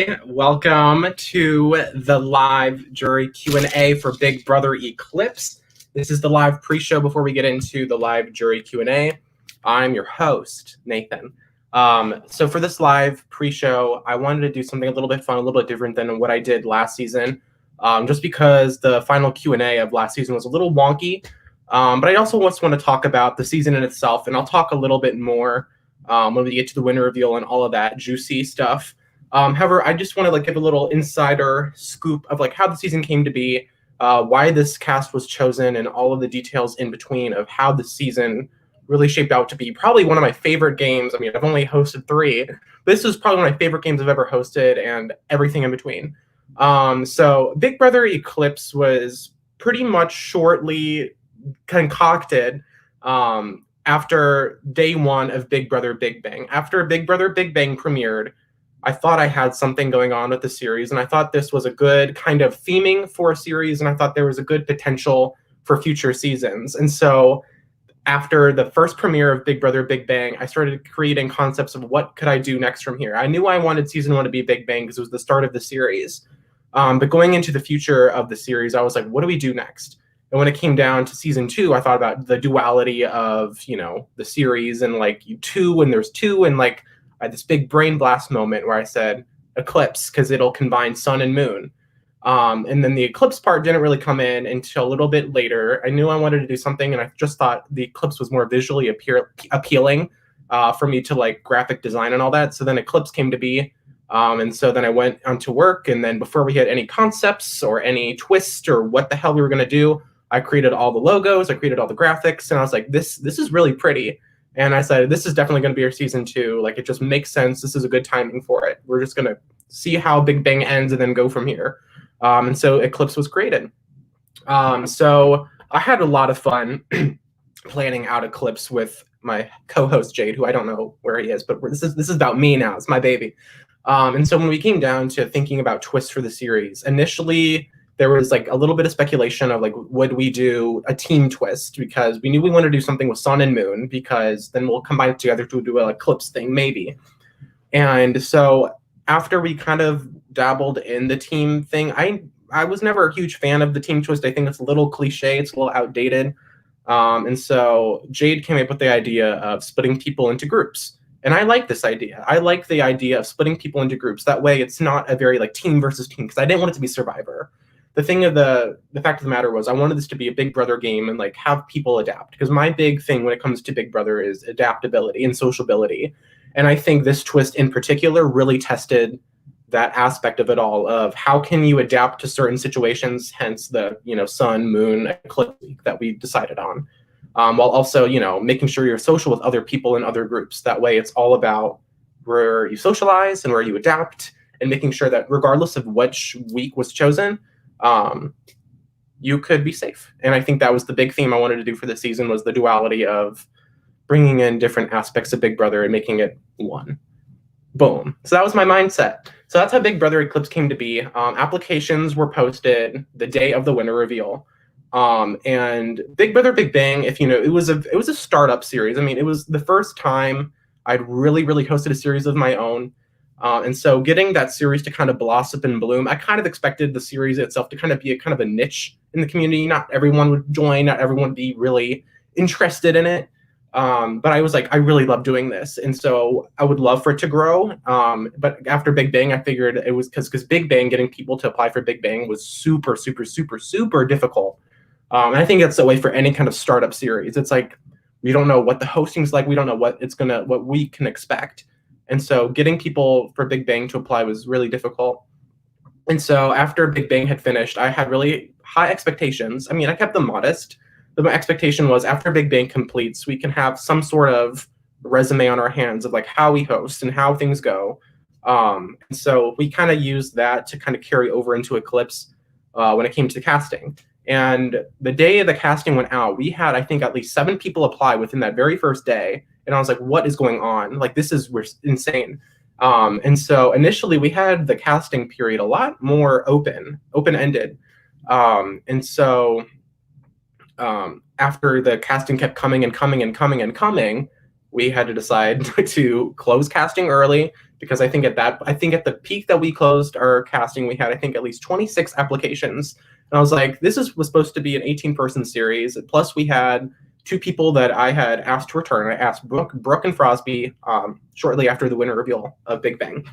Hi, welcome to the live jury Q&A for Big Brother Eclipse. This is the live pre-show before we get into the live jury Q&A. I'm your host, Nathan. So for this live pre-show, I wanted to do something a little bit fun, a little bit different than what I did last season, just because the final Q&A of last season was a little wonky. But I also just want to talk about the season in itself, and I'll talk a little bit more when we get to the winner reveal and all of that juicy stuff. However, I just want to give a little insider scoop of how the season came to be, why this cast was chosen, and all of the details in between of how the season really shaped out to be probably one of my favorite games. I mean, I've only hosted 3, but this is probably one of my favorite games I've ever hosted, and everything in between. So Big Brother Eclipse was pretty much shortly concocted after day 1 of Big Brother Big Bang. After Big Brother Big Bang premiered, I thought I had something going on with the series, and I thought this was a good kind of theming for a series, and I thought there was a good potential for future seasons. And so after the first premiere of Big Brother Big Bang, I started creating concepts of what could I do next from here. I knew I wanted season 1 to be Big Bang because it was the start of the series. But going into the future of the series, I was like, what do we do next? And when it came down to season 2, I thought about the duality of, the series, and there's 2, and I had this big brain blast moment where I said Eclipse because it'll combine sun and moon. And then the Eclipse part didn't really come in until a little bit later. I knew I wanted to do something, and I just thought the Eclipse was more visually appealing for me to graphic design and all that. So then Eclipse came to be. And so then I went on to work, and then before we had any concepts or any twist or what the hell we were going to do, I created all the logos, I created all the graphics, and I was like, this is really pretty. And I said, this is definitely going to be our season 2. It just makes sense. This is a good timing for it. We're just going to see how Big Bang ends and then go from here. And so Eclipse was created. So I had a lot of fun planning out Eclipse with my co-host Jade, who I don't know where he is, but this is about me now. It's my baby. And so when we came down to thinking about twists for the series, initially there was a little bit of speculation of would we do a team twist, because we knew we wanted to do something with sun and moon, because then we'll combine it together to do an eclipse thing maybe. And so after we kind of dabbled in the team thing, I was never a huge fan of the team twist. I think it's a little cliche, it's a little outdated. And so Jade came up with the idea of splitting people into groups. And I like this idea. I like the idea of splitting people into groups. That way it's not a very team versus team, because I didn't want it to be Survivor. The thing of the fact of the matter was I wanted this to be a Big Brother game and have people adapt, because my big thing when it comes to Big Brother is adaptability and sociability. And I think this twist in particular really tested that aspect of it all, of how can you adapt to certain situations, hence the sun, moon, eclipse that we decided on, while also making sure you're social with other people in other groups. That way it's all about where you socialize and where you adapt, and making sure that regardless of which week was chosen, you could be safe. And I think that was the big theme I wanted to do for this season, was the duality of bringing in different aspects of Big Brother and making it one. Boom. So that was my mindset. So that's how Big Brother Eclipse came to be. Applications were posted the day of the winner reveal. And Big Brother Big Bang, if it was a startup series. I mean, it was the first time I'd really hosted a series of my own. And so getting that series to kind of blossom and bloom, I kind of expected the series itself to kind of be a niche in the community. Not everyone would join, not everyone would be really interested in it. But I was I really love doing this. And so I would love for it to grow. But after Big Bang, I figured it was because Big Bang, getting people to apply for Big Bang was super difficult. And I think that's the way for any kind of startup series. It's we don't know what the hosting's like. We don't know what we can expect. And so getting people for Big Bang to apply was really difficult. And so after Big Bang had finished, I had really high expectations. I mean, I kept them modest, but my expectation was after Big Bang completes, we can have some sort of resume on our hands of how we host and how things go. And so we kind of used that to kind of carry over into Eclipse when it came to the casting. And the day the casting went out, we had, I think, at least 7 people apply within that very first day. And I was like, what is going on? We're insane. And so initially we had the casting period a lot more open-ended. And so after the casting kept coming, we had to decide to close casting early, because I think at the peak that we closed our casting, we had, I think, at least 26 applications. And I was like, was supposed to be an 18-person series. Plus, we had two people that I had asked to return. I asked Brooke and Frosby shortly after the winner reveal of Big Bang.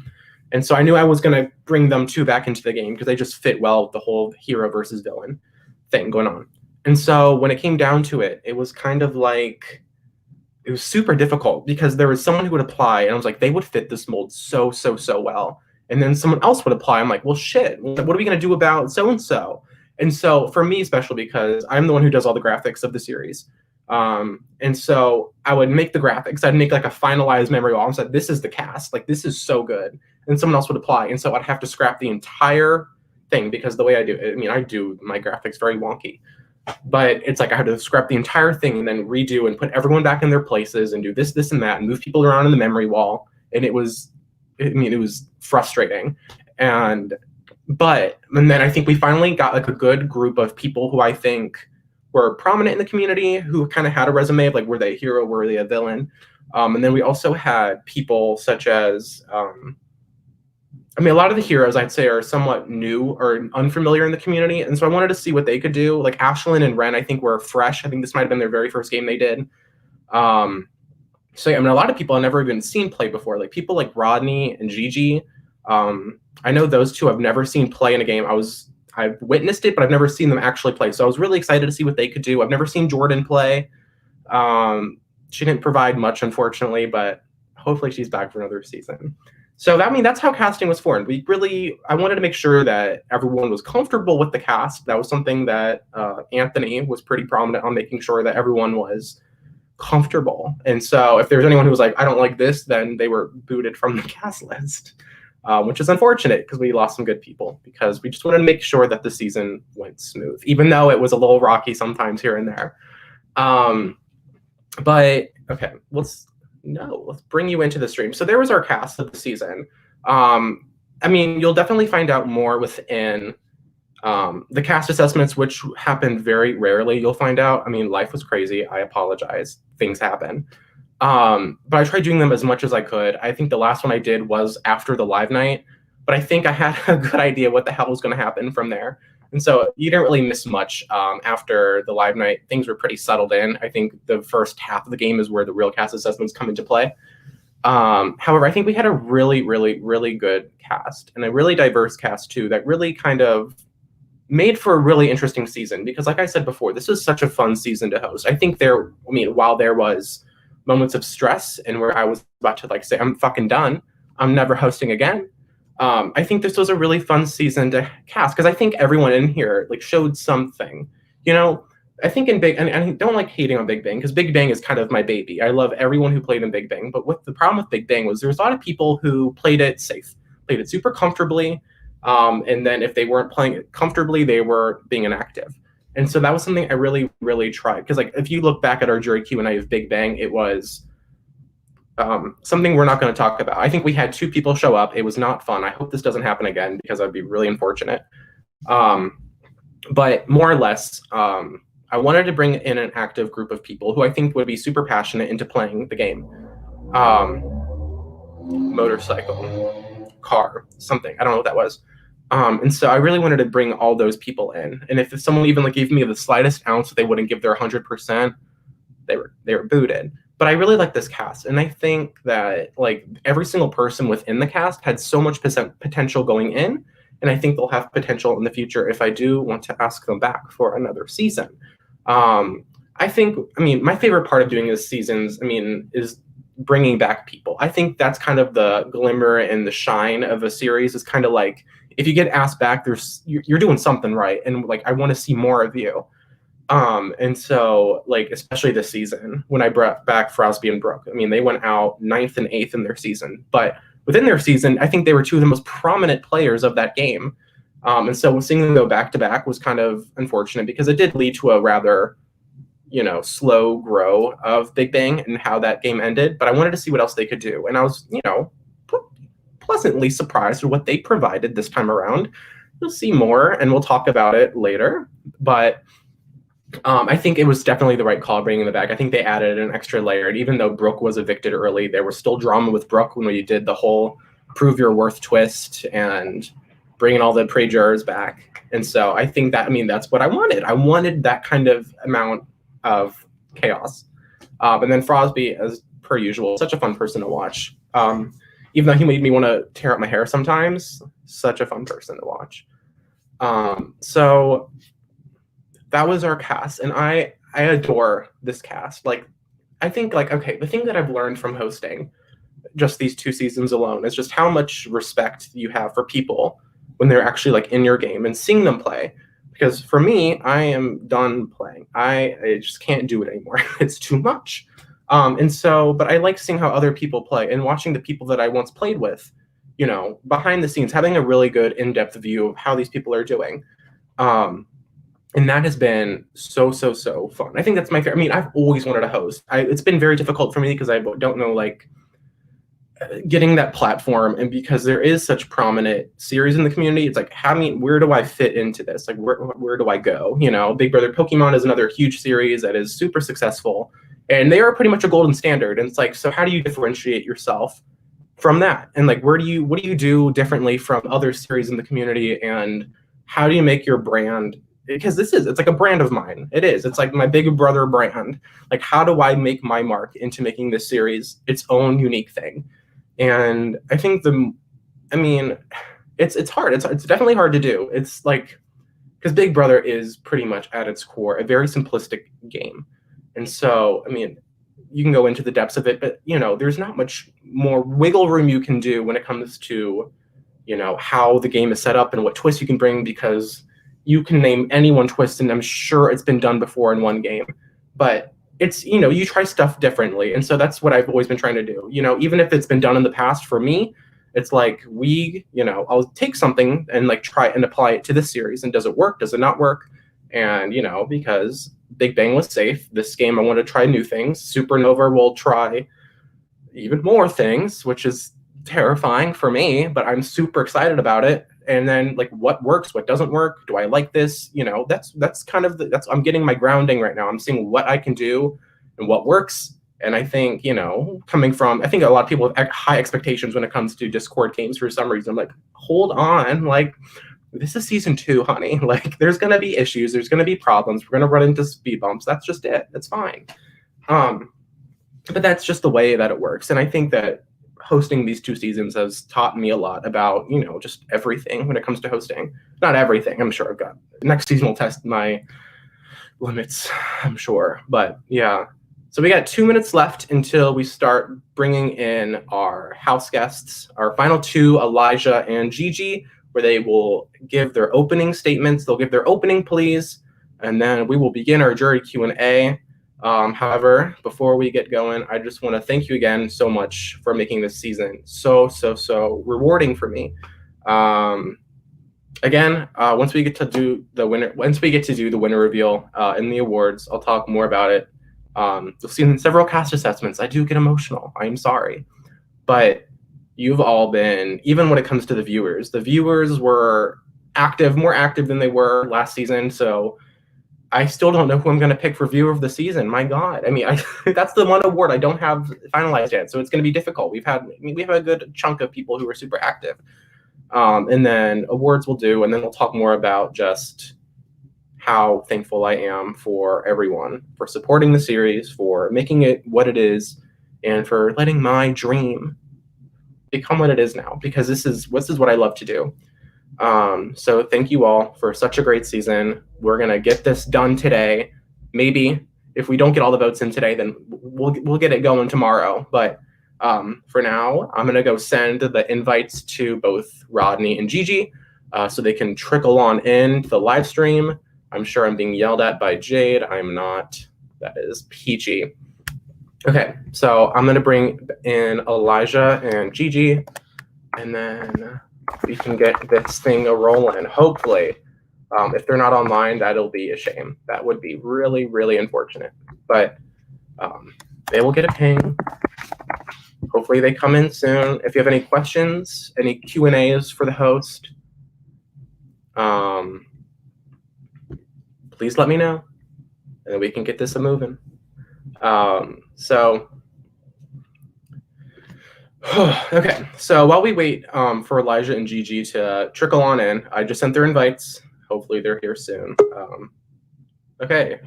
And so I knew I was going to bring them two back into the game because they just fit well with the whole hero versus villain thing going on. And so when it came down to it, it was kind of like, it was super difficult because there was someone who would apply and I was like, they would fit this mold so well. And then someone else would apply. I'm like, well, shit, what are we going to do about so-and-so? And so for me, especially because I'm the one who does all the graphics of the series. And so I would make the graphics. I'd make like a finalized memory wall and said, this is the cast. Like, this is so good. And someone else would apply. And so I'd have to scrap the entire thing because the way I do it, I mean, I do my graphics very wonky. But it's like I had to scrap the entire thing and then redo and put everyone back in their places and do this, and that, and move people around in the memory wall. And it was frustrating. And then I think we finally got like a good group of people who I think were prominent in the community, who kind of had a resume of like, were they a hero, were they a villain? And then we also had people such as, a lot of the heroes I'd say are somewhat new or unfamiliar in the community. And so I wanted to see what they could do. Like Ashlyn and Ren, I think were fresh. I think this might've been their very first game they did. So a lot of people I've never even seen play before, like people like Rodney and Gigi. I know those two I've never seen play in a game. I've witnessed it, but I've never seen them actually play. So I was really excited to see what they could do. I've never seen Jordan play. She didn't provide much, unfortunately, but hopefully she's back for another season. So that's how casting was formed. I wanted to make sure that everyone was comfortable with the cast. That was something that Anthony was pretty prominent on, making sure that everyone was comfortable. And so if there's anyone who was like, I don't like this, then they were booted from the cast list, which is unfortunate because we lost some good people because we just wanted to make sure that the season went smooth, even though it was a little rocky sometimes here and there. But okay, let's bring you into the stream. So there was our cast of the season. You'll definitely find out more within the cast assessments, which happened very rarely. You'll find out. Life was crazy. I apologize. Things happen. But I tried doing them as much as I could. I think the last one I did was after the live night, but I think I had a good idea what the hell was going to happen from there. And so you didn't really miss much after the live night. Things were pretty settled in. I think the first half of the game is where the real cast assessments come into play. However, I think we had a really, really, really good cast and a really diverse cast too that really kind of made for a really interesting season because, like I said before, this was such a fun season to host. I think while there was moments of stress and where I was about to say, I'm fucking done, I'm never hosting again. I think this was a really fun season to cast because I think everyone in here showed something. I think in and I don't like hating on Big Bang because Big Bang is kind of my baby. I love everyone who played in Big Bang, but what the problem with Big Bang was there was a lot of people who played it safe, played it super comfortably, and then if they weren't playing it comfortably, they were being inactive. And so that was something I really, really tried because if you look back at our jury Q&A of Big Bang, it was something we're not going to talk about. I think we had 2 people show up. It was not fun. I hope this doesn't happen again because I'd be really unfortunate. But more or less, I wanted to bring in an active group of people who I think would be super passionate into playing the game. Motorcycle, car, something. I don't know what that was. And so I really wanted to bring all those people in. And if someone even gave me the slightest ounce that they wouldn't give their 100%, they were booted. But I really like this cast, and I think that every single person within the cast had so much potential going in, and I think they'll have potential in the future if I do want to ask them back for another season. I think, my favorite part of doing this seasons, is bringing back people. I think that's kind of the glimmer and the shine of a series is kind of if you get asked back, you're doing something right, and I want to see more of you. And so especially this season when I brought back Frosby and Brooke, they went out 9th and 8th in their season, but within their season, I think they were 2 of the most prominent players of that game. And so seeing them go back to back was kind of unfortunate because it did lead to a rather, slow grow of Big Bang and how that game ended. But I wanted to see what else they could do. And I was, pleasantly surprised with what they provided this time around. You'll see more and we'll talk about it later. But I think it was definitely the right call bringing them back. I think they added an extra layer. And even though Brooke was evicted early, there was still drama with Brooke when we did the whole prove your worth twist and bringing all the pre-jurors back. And so I think that, I mean, that's what I wanted. I wanted that kind of amount of chaos. And then Frosby, as per usual, such a fun person to watch. Even though he made me want to tear up my hair sometimes, such a fun person to watch. So that was our cast, and I adore this cast. Like, I think, like, okay, the thing that I've learned from hosting just these 2 seasons alone is just how much respect you have for people when they're actually like in your game and seeing them play. Because for me, I am done playing. I just can't do it anymore. It's too much. And so, but I like seeing how other people play and watching the people that I once played with, you know, behind the scenes, having a really good in-depth view of how these people are doing. And that has been so fun. I think that's my favorite. I mean, I've always wanted to host. It's been very difficult for me because I don't know, like, getting that platform, and because there is such prominent series in the community, it's like, where do I fit into this? Like, where do I go? You know, Big Brother Pokemon is another huge series that is super successful, and they are pretty much a golden standard. And it's like, so how do you differentiate yourself from that? And like, what do you do differently from other series in the community? And how do you make your brand? Because it's like a brand of mine. It's like my Big Brother brand. Like, how do I make my mark into making this series its own unique thing? And I think it's hard. It's definitely hard to do. It's like, because Big Brother is pretty much at its core a very simplistic game. And so, I mean, you can go into the depths of it, but, you know, there's not much more wiggle room you can do when it comes to, you know, how the game is set up and what twists you can bring, because you can name any one twist, and I'm sure it's been done before in one game. But it's, you know, you try stuff differently. And so that's what I've always been trying to do. You know, even if it's been done in the past, for me, it's like, you know, I'll take something and like try and apply it to this series. And does it work? Does it not work? And, you know, because Big Bang was safe, this game I want to try new things. Supernova will try even more things, which is terrifying for me, but I'm super excited about it. And then, like, what works, what doesn't work? Do I like this? You know, that's kind of I'm getting my grounding right now. I'm seeing what I can do and what works. And I think, you know, I think a lot of people have high expectations when it comes to Discord games for some reason. I'm like, hold on, like, this is season 2, honey. Like, there's gonna be issues, there's gonna be problems, we're gonna run into speed bumps. That's just it. It's fine. But that's just the way that it works. And I think that hosting these 2 seasons has taught me a lot about, you know, just everything when it comes to hosting. Not everything, I'm sure. I've got next season will test my limits, I'm sure. But yeah, so we got 2 minutes left until we start bringing in our house guests, our final 2, Elijah and Gigi, where they will give their opening statements. They'll give their opening pleas, and then we will begin our jury Q&A. However, before we get going, I just want to thank you again so much for making this season so rewarding for me. Again, once we get to do the winner reveal in the awards, I'll talk more about it. You'll see in several cast assessments, I do get emotional. I'm sorry, but you've all been, even when it comes to the viewers were more active than they were last season. So I still don't know who I'm going to pick for viewer of the season. My God. I mean, that's the one award I don't have finalized yet. So it's going to be difficult. We have a good chunk of people who are super active. And then awards will do, and then we'll talk more about just how thankful I am for everyone for supporting the series, for making it what it is, and for letting my dream become what it is now, because this is what I love to do. So thank you all for such a great season. We're gonna get this done today. Maybe if we don't get all the votes in today, then we'll get it going tomorrow. But for now, I'm gonna go send the invites to both Rodney and Gigi, so they can trickle on in to the live stream. I'm sure I'm being yelled at by Jade. I'm not. That is peachy. Okay, so I'm gonna bring in Elijah and Gigi, and then we can get this thing a-rolling, hopefully. If they're not online, that'll be a shame. That would be really, really unfortunate. But they will get a ping. Hopefully they come in soon. If you have any questions, any Q&As for the host, please let me know, and then we can get this a moving. So Okay, so while we wait for Elijah and Gigi to trickle on in, I just sent their invites. Hopefully they're here soon. Okay,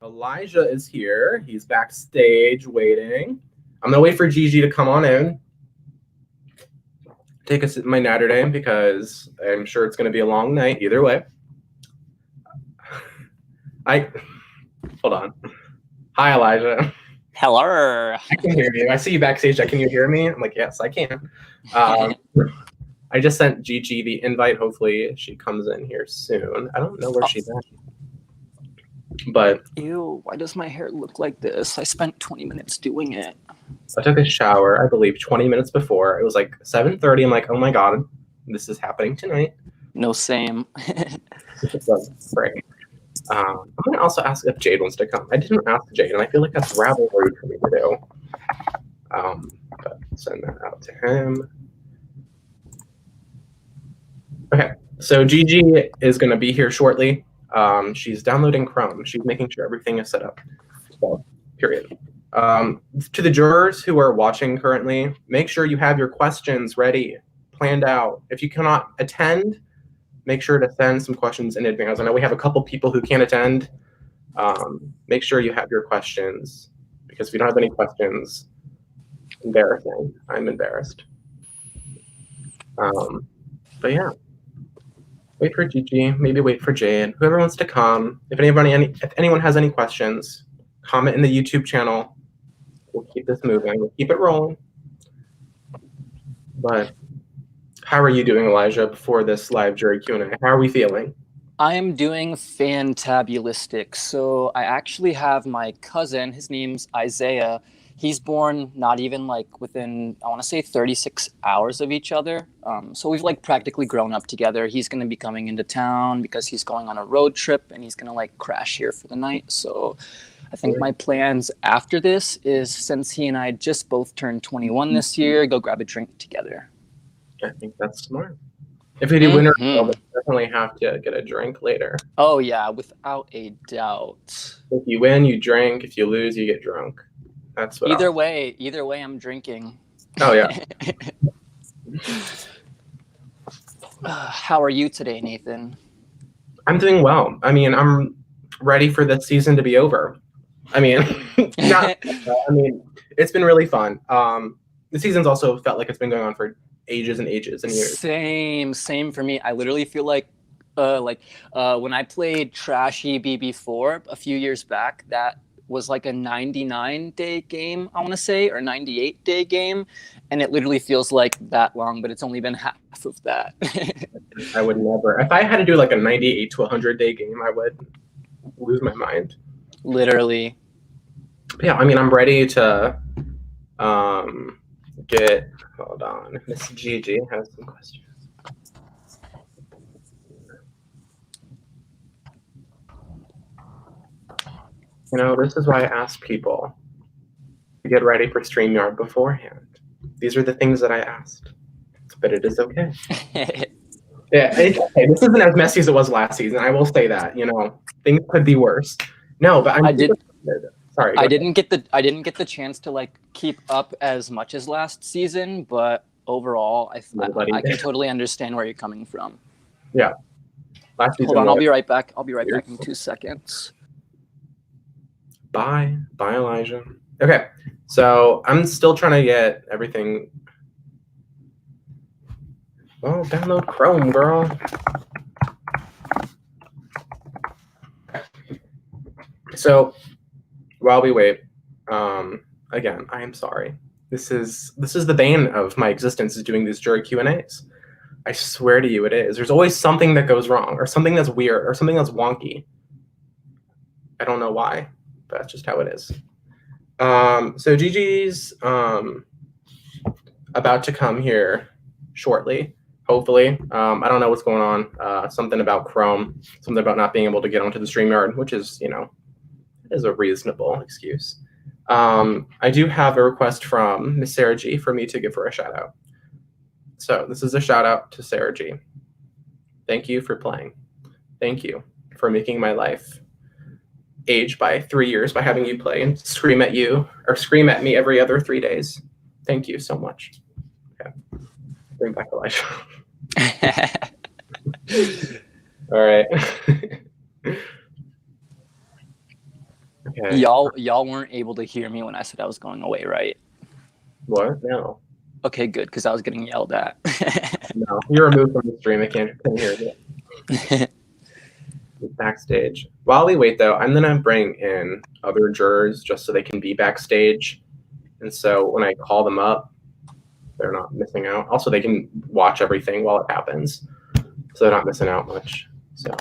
Elijah is here. He's backstage waiting. I'm gonna wait for Gigi to come on in. Take a sip of my Natterday because I'm sure it's gonna be a long night either way. Hold on. Hi, Elijah. Hello. I can hear you. I see you backstage. Can you hear me? I'm like, yes, I can. I just sent Gigi the invite. Hopefully she comes in here soon. I don't know where she's at. But ew, why does my hair look like this? I spent 20 minutes doing it. I took a shower, I believe, 20 minutes before. It was like 7:30. I'm like, oh my God, this is happening tonight. No, same. Great. I'm going to also ask if Jade wants to come. I didn't ask Jade, and I feel like that's rather rude for me to do. But send that out to him. Okay, so Gigi is going to be here shortly. She's downloading Chrome. She's making sure everything is set up. So, period. To the jurors who are watching currently, make sure you have your questions ready, planned out. If you cannot attend, make sure to send some questions in advance. I know we have a couple people who can't attend. Make sure you have your questions, because if you don't have any questions, embarrassing. I'm embarrassed. But yeah, wait for Gigi, maybe wait for Jade, whoever wants to come. If anyone has any questions, comment in the YouTube channel. We'll keep this moving. We'll keep it rolling. But how are you doing, Elijah, before this live jury Q&A? How are we feeling? I am doing fantabulistic. So I actually have my cousin. His name's Isaiah. He's born not even like within, I want to say 36 hours of each other. So we've like practically grown up together. He's going to be coming into town because he's going on a road trip and he's going to like crash here for the night. So I think my plans after this is, since he and I just both turned 21 this year, go grab a drink together. I think that's smart. If we do winner, we'll definitely have to get a drink later. Oh yeah, without a doubt. If you win, you drink. If you lose, you get drunk. That's what. Either way, I'm drinking. Oh yeah. How are you today, Nathan? I'm doing well. I mean, I'm ready for this season to be over. I mean, it's been really fun. The season's also felt like it's been going on for ages and ages and years. Same for me. I literally feel like when I played Trashy BB4 a few years back, that was like a 99-day game, I want to say, or 98-day game, and it literally feels like that long, but it's only been half of that. I would never. If I had to do like a 98 to 100-day game, I would lose my mind. Literally. Yeah, I mean, I'm ready to get. Hold on, Miss Gigi has some questions. You know, this is why I ask people to get ready for StreamYard beforehand. These are the things that I asked, but it is okay. Yeah, it's okay. This isn't as messy as it was last season. I will say that. You know, things could be worse. No, but Sorry. I didn't get the chance to like keep up as much as last season, but overall, I can totally understand where you're coming from. Yeah. Last season. Hold on, I'll be right back. I'll be right back in 2 seconds. Bye, Elijah. Okay, so I'm still trying to get everything. Well, download Chrome, girl. So while we wait, again, I am sorry. This is the bane of my existence, is doing these jury Q&As. I swear to you, it is. There's always something that goes wrong, or something that's weird, or something that's wonky. I don't know why, but that's just how it is. So Gigi's about to come here shortly, hopefully. I don't know what's going on. Something about Chrome, something about not being able to get onto the StreamYard, which is, you know, is a reasonable excuse. I do have a request from Miss Sarah G for me to give her a shout out. So this is a shout out to Sarah G. Thank you for playing. Thank you for making my life age by 3 years by having you play and scream at me every other 3 days. Thank you so much. Bring back Elijah. All right. Okay. Y'all weren't able to hear me when I said I was going away, right? What? No. Okay, good, because I was getting yelled at. No. You're removed from the stream. I can't hear you. Backstage. While we wait, though, I'm going to bring in other jurors just so they can be backstage. And so when I call them up, they're not missing out. Also, they can watch everything while it happens, so they're not missing out much. So.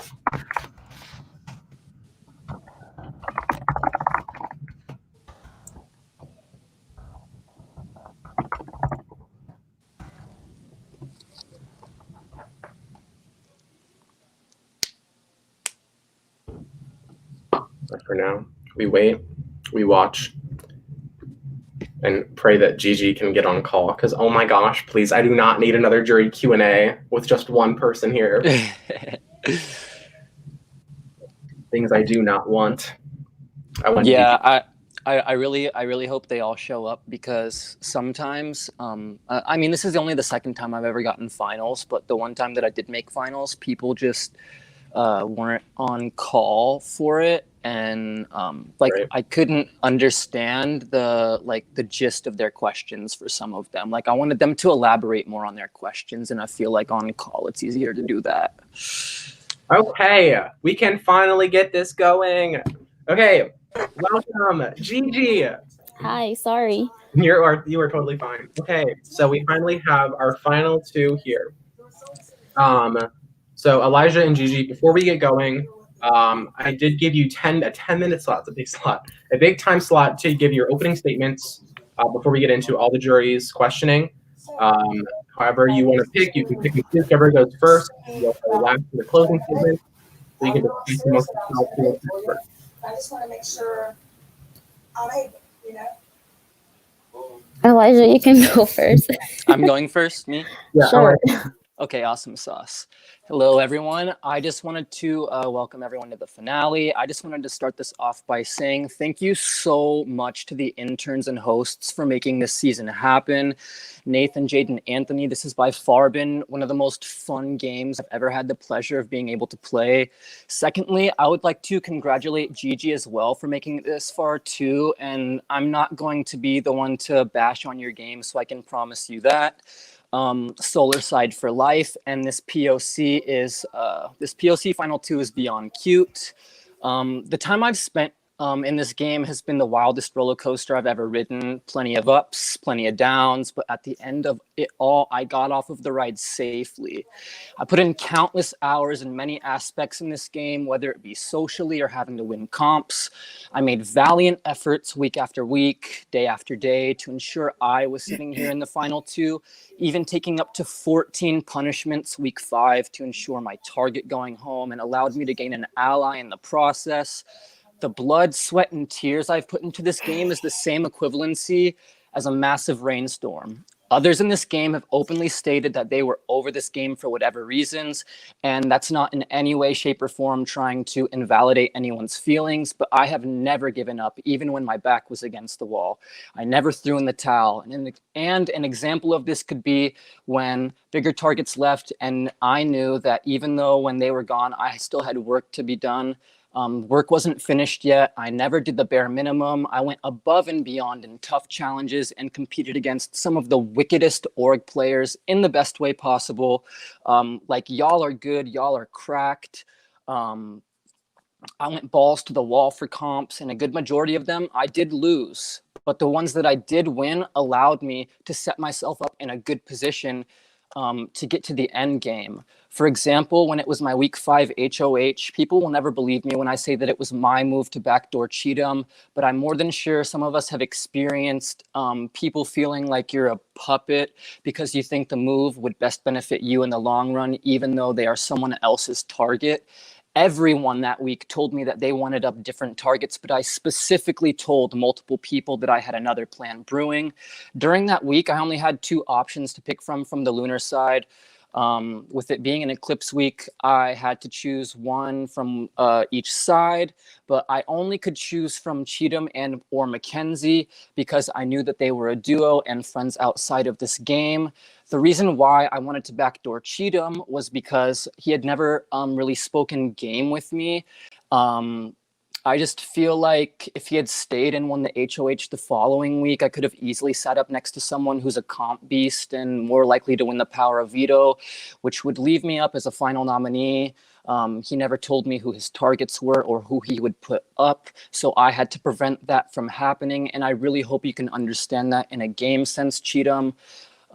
But for now, we wait, we watch, and pray that Gigi can get on call. Because oh my gosh, please, I do not need another jury Q&A with just one person here. Things I do not want. I really hope they all show up, because sometimes, I mean, this is only the second time I've ever gotten finals, but the one time that I did make finals, people just weren't on call for it, and right. I couldn't understand the gist of their questions for some of them. Like, I wanted them to elaborate more on their questions, and I feel like on call it's easier to do that. Okay, we can finally get this going. Okay, welcome, Gigi. Hi, sorry. You are totally fine. Okay, so we finally have our final two here. So Elijah and Gigi, before we get going, I did give you a 10-minute slot. It's a big slot, a big time slot to give your opening statements before we get into all the jury's questioning. However you want to pick, you can pick and choose. Whoever goes first, you'll go last in the closing statement. So you can just pick the most first. I just want to make sure I'm able, Elijah, you can go first. I'm going first, me? Yeah, sure. Okay, awesome sauce. Hello, everyone. I just wanted to welcome everyone to the finale. I just wanted to start this off by saying thank you so much to the interns and hosts for making this season happen. Nathan, Jaden, Anthony, this has by far been one of the most fun games I've ever had the pleasure of being able to play. Secondly, I would like to congratulate Gigi as well for making it this far too. And I'm not going to be the one to bash on your game, so I can promise you that. Solar Side for life, and this POC final two is beyond cute. The time I've spent in this game has been the wildest roller coaster I've ever ridden. Plenty of ups, plenty of downs, but at the end of it all, I got off of the ride safely. I put in countless hours in many aspects in this game, whether it be socially or having to win comps. I made valiant efforts week after week, day after day, to ensure I was sitting here in the final two, even taking up to 14 punishments week 5 to ensure my target going home, and allowed me to gain an ally in the process. The blood, sweat, and tears I've put into this game is the same equivalency as a massive rainstorm. Others in this game have openly stated that they were over this game for whatever reasons, and that's not in any way, shape, or form trying to invalidate anyone's feelings, but I have never given up, even when my back was against the wall. I never threw in the towel, and an example of this could be when bigger targets left, and I knew that even though when they were gone, I still had work to be done. Work wasn't finished yet. I never did the bare minimum. I went above and beyond in tough challenges and competed against some of the wickedest org players in the best way possible. Like, y'all are good, y'all are cracked. I went balls to the wall for comps, and a good majority of them I did lose. But the ones that I did win allowed me to set myself up in a good position to get to the end game. For example, when it was my week 5 HOH, people will never believe me when I say that it was my move to backdoor cheat 'em, but I'm more than sure some of us have experienced people feeling like you're a puppet because you think the move would best benefit you in the long run, even though they are someone else's target. Everyone that week told me that they wanted up different targets, but I specifically told multiple people that I had another plan brewing. During that week, I only had 2 options to pick from the lunar side. With it being an Eclipse week, I had to choose one from each side, but I only could choose from Cheatham and or Mackenzie because I knew that they were a duo and friends outside of this game. The reason why I wanted to backdoor Cheatham was because he had never really spoken game with me. I just feel like if he had stayed and won the HOH the following week, I could have easily sat up next to someone who's a comp beast and more likely to win the power of veto, which would leave me up as a final nominee. He never told me who his targets were or who he would put up, so I had to prevent that from happening, and I really hope you can understand that in a game sense, Cheatham.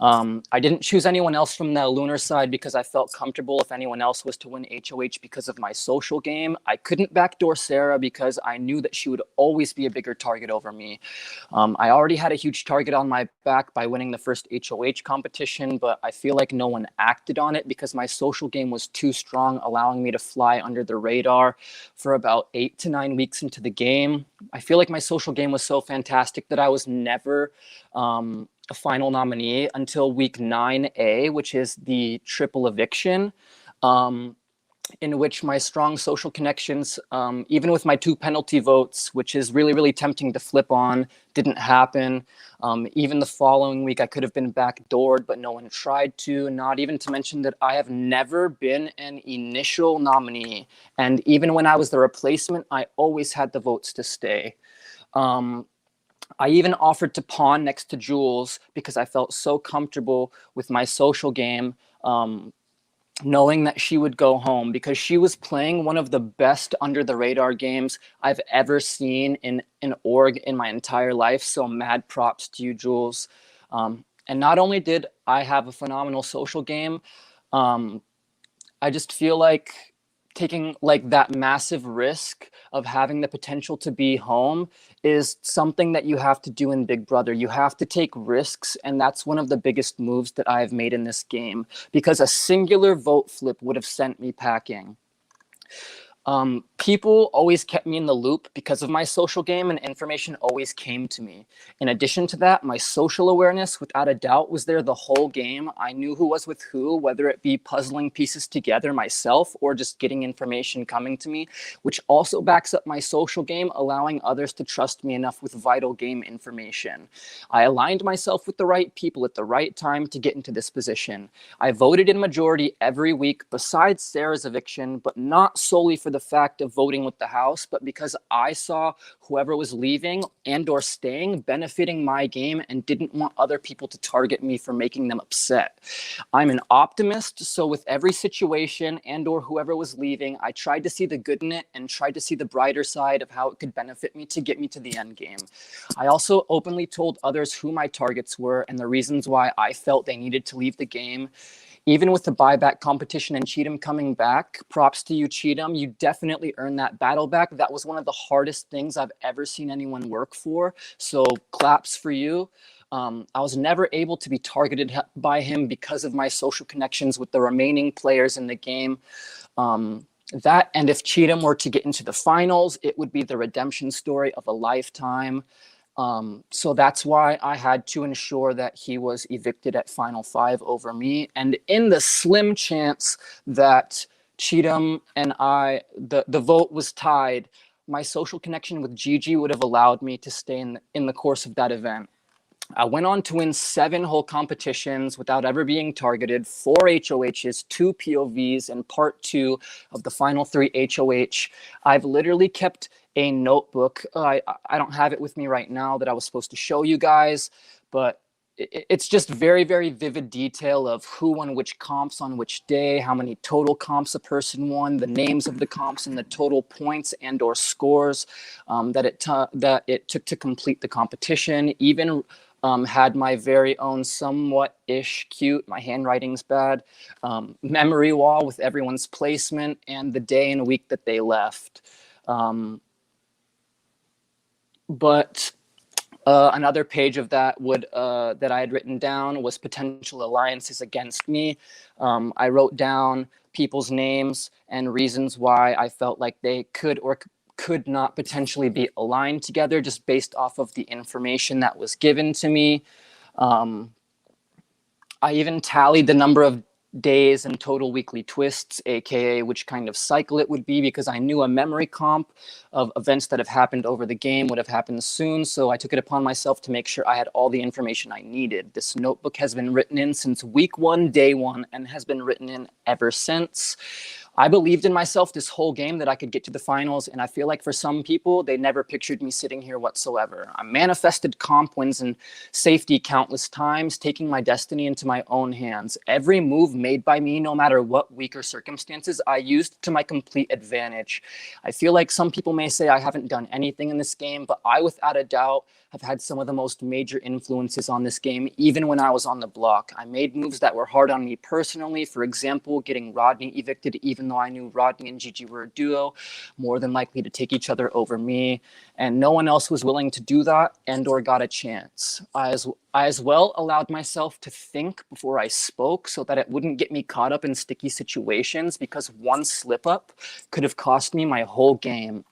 I didn't choose anyone else from the lunar side because I felt comfortable if anyone else was to win HOH because of my social game. I couldn't backdoor Sarah because I knew that she would always be a bigger target over me. I already had a huge target on my back by winning the first HOH competition, but I feel like no one acted on it because my social game was too strong, allowing me to fly under the radar for about 8 to 9 weeks into the game. I feel like my social game was so fantastic that I was never a final nominee until week 9A, which is the triple eviction, in which my strong social connections, even with my 2 penalty votes, which is really, really tempting to flip on, didn't happen. Even the following week, I could have been backdoored, but no one tried to, not even to mention that I have never been an initial nominee. And even when I was the replacement, I always had the votes to stay. I even offered to pawn next to Jules because I felt so comfortable with my social game, knowing that she would go home because she was playing one of the best under the radar games I've ever seen in an org in my entire life. So mad props to you, Jules. And not only did I have a phenomenal social game, I just feel like taking like that massive risk of having the potential to be home is something that you have to do in Big Brother. You have to take risks, and that's one of the biggest moves that I've made in this game because a singular vote flip would have sent me packing. People always kept me in the loop because of my social game, and information always came to me. In addition to that, my social awareness, without a doubt, was there the whole game. I knew who was with who, whether it be puzzling pieces together myself or just getting information coming to me, which also backs up my social game, allowing others to trust me enough with vital game information. I aligned myself with the right people at the right time to get into this position. I voted in majority every week besides Sarah's eviction, but not solely for the fact of voting with the house, but because I saw whoever was leaving and or staying benefiting my game and didn't want other people to target me for making them upset. I'm an optimist, so with every situation and or whoever was leaving, I tried to see the good in it and tried to see the brighter side of how it could benefit me to get me to the end game. I also openly told others who my targets were and the reasons why I felt they needed to leave the game. Even with the buyback competition and Cheatham coming back, props to you, Cheatham. You definitely earned that battle back. That was one of the hardest things I've ever seen anyone work for. So claps for you. I was never able to be targeted by him because of my social connections with the remaining players in the game. That, and if Cheatham were to get into the finals, it would be the redemption story of a lifetime. So that's why I had to ensure that he was evicted at Final 5 over me. And in the slim chance that Cheatham and the vote was tied, my social connection with Gigi would have allowed me to stay in the course of that event. I went on to win 7 whole competitions without ever being targeted, 4 HOHs, 2 POVs, and part 2 of the final 3 HOH. I've literally kept a notebook. I don't have it with me right now that I was supposed to show you guys, but it's just very, very vivid detail of who won which comps on which day, how many total comps a person won, the names of the comps and the total points and or scores that it took to complete the competition. Even had my very own somewhat-ish cute, my handwriting's bad, memory wall with everyone's placement and the day and week that they left. But another page of that that I had written down was potential alliances against me. I wrote down people's names and reasons why I felt like they could or could not potentially be aligned together just based off of the information that was given to me. I even tallied the number of days and total weekly twists, aka which kind of cycle it would be, because I knew a memory comp of events that have happened over the game would have happened soon. So I took it upon myself to make sure I had all the information I needed. This notebook has been written in since week 1, day 1, and has been written in ever since. I believed in myself this whole game that I could get to the finals, and I feel like for some people, they never pictured me sitting here whatsoever. I manifested comp wins and safety countless times, taking my destiny into my own hands. Every move made by me, no matter what weaker circumstances, I used to my complete advantage. I feel like some people may say I haven't done anything in this game, but I, without a doubt, have had some of the most major influences on this game, even when I was on the block. I made moves that were hard on me personally. For example, getting Rodney evicted, even though I knew Rodney and Gigi were a duo, more than likely to take each other over me. And no one else was willing to do that and or got a chance. I as well allowed myself to think before I spoke so that it wouldn't get me caught up in sticky situations, because one slip up could have cost me my whole game.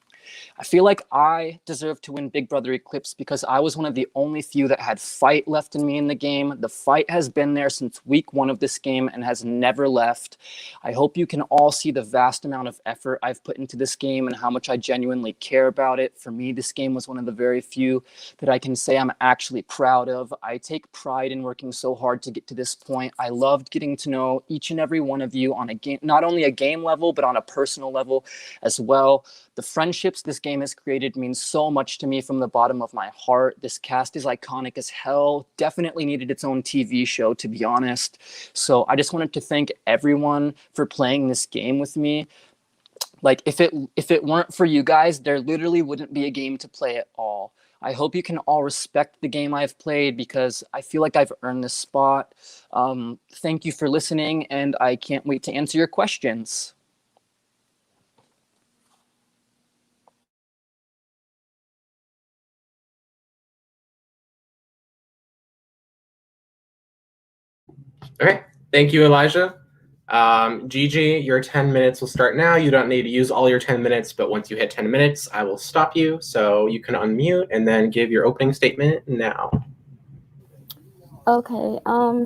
I feel like I deserve to win Big Brother Eclipse because I was one of the only few that had fight left in me in the game. The fight has been there since week 1 of this game and has never left. I hope you can all see the vast amount of effort I've put into this game and how much I genuinely care about it. For me, this game was one of the very few that I can say I'm actually proud of. I take pride in working so hard to get to this point. I loved getting to know each and every one of you on a game, not only a game level, but on a personal level as well. The friendships this game has created means so much to me from the bottom of my heart. This cast is iconic as hell. Definitely needed its own TV show, to be honest. So I just wanted to thank everyone for playing this game with me. Like, if it weren't for you guys, there literally wouldn't be a game to play at all. I hope you can all respect the game I've played, because I feel like I've earned this spot. Thank you for listening, and I can't wait to answer your questions. All right. Thank you, Elijah. Gigi, your 10 minutes will start now. You don't need to use all your 10 minutes, but once you hit 10 minutes, I will stop you. So you can unmute and then give your opening statement now. Okay.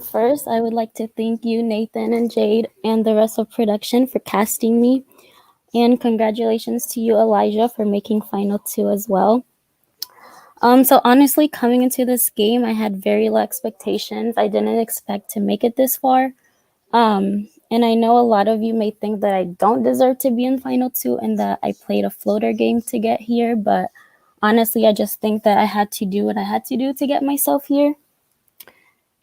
First, I would like to thank you, Nathan and Jade, and the rest of production for casting me. And congratulations to you, Elijah, for making Final 2 as well. So honestly, coming into this game, I had very low expectations. I didn't expect to make it this far. And I know a lot of you may think that I don't deserve to be in Final 2 and that I played a floater game to get here, but honestly, I just think that I had to do what I had to do to get myself here.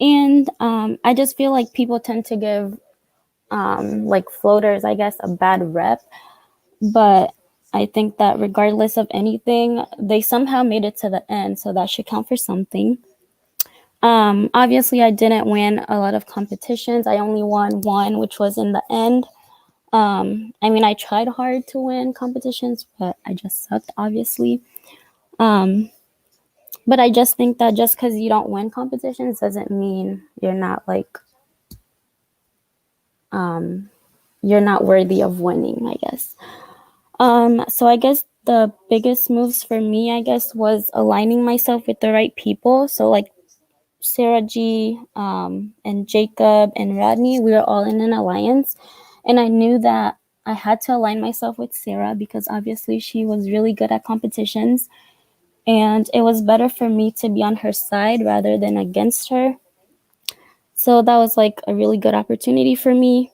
And I just feel like people tend to give like floaters, I guess, a bad rep. But I think that regardless of anything, they somehow made it to the end, so that should count for something. Obviously, I didn't win a lot of competitions. I only won one, which was in the end. I mean, I tried hard to win competitions, but I just sucked, obviously. But I just think that just because you don't win competitions doesn't mean you're not like, you're not worthy of winning, I guess. So I guess the biggest moves for me, I guess, was aligning myself with the right people. So like Sarah G, and Jacob and Rodney, we were all in an alliance. And I knew that I had to align myself with Sarah because obviously she was really good at competitions. And it was better for me to be on her side rather than against her. So that was like a really good opportunity for me.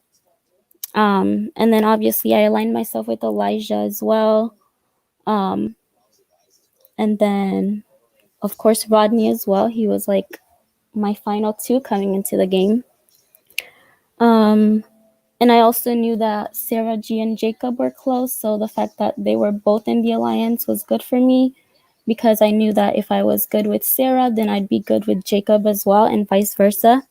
And then obviously I aligned myself with Elijah as well. And then, of course, Rodney as well. He was like my final 2 coming into the game. And I also knew that Sarah G and Jacob were close, so the fact that they were both in the alliance was good for me because I knew that if I was good with Sarah, then I'd be good with Jacob as well, and vice versa.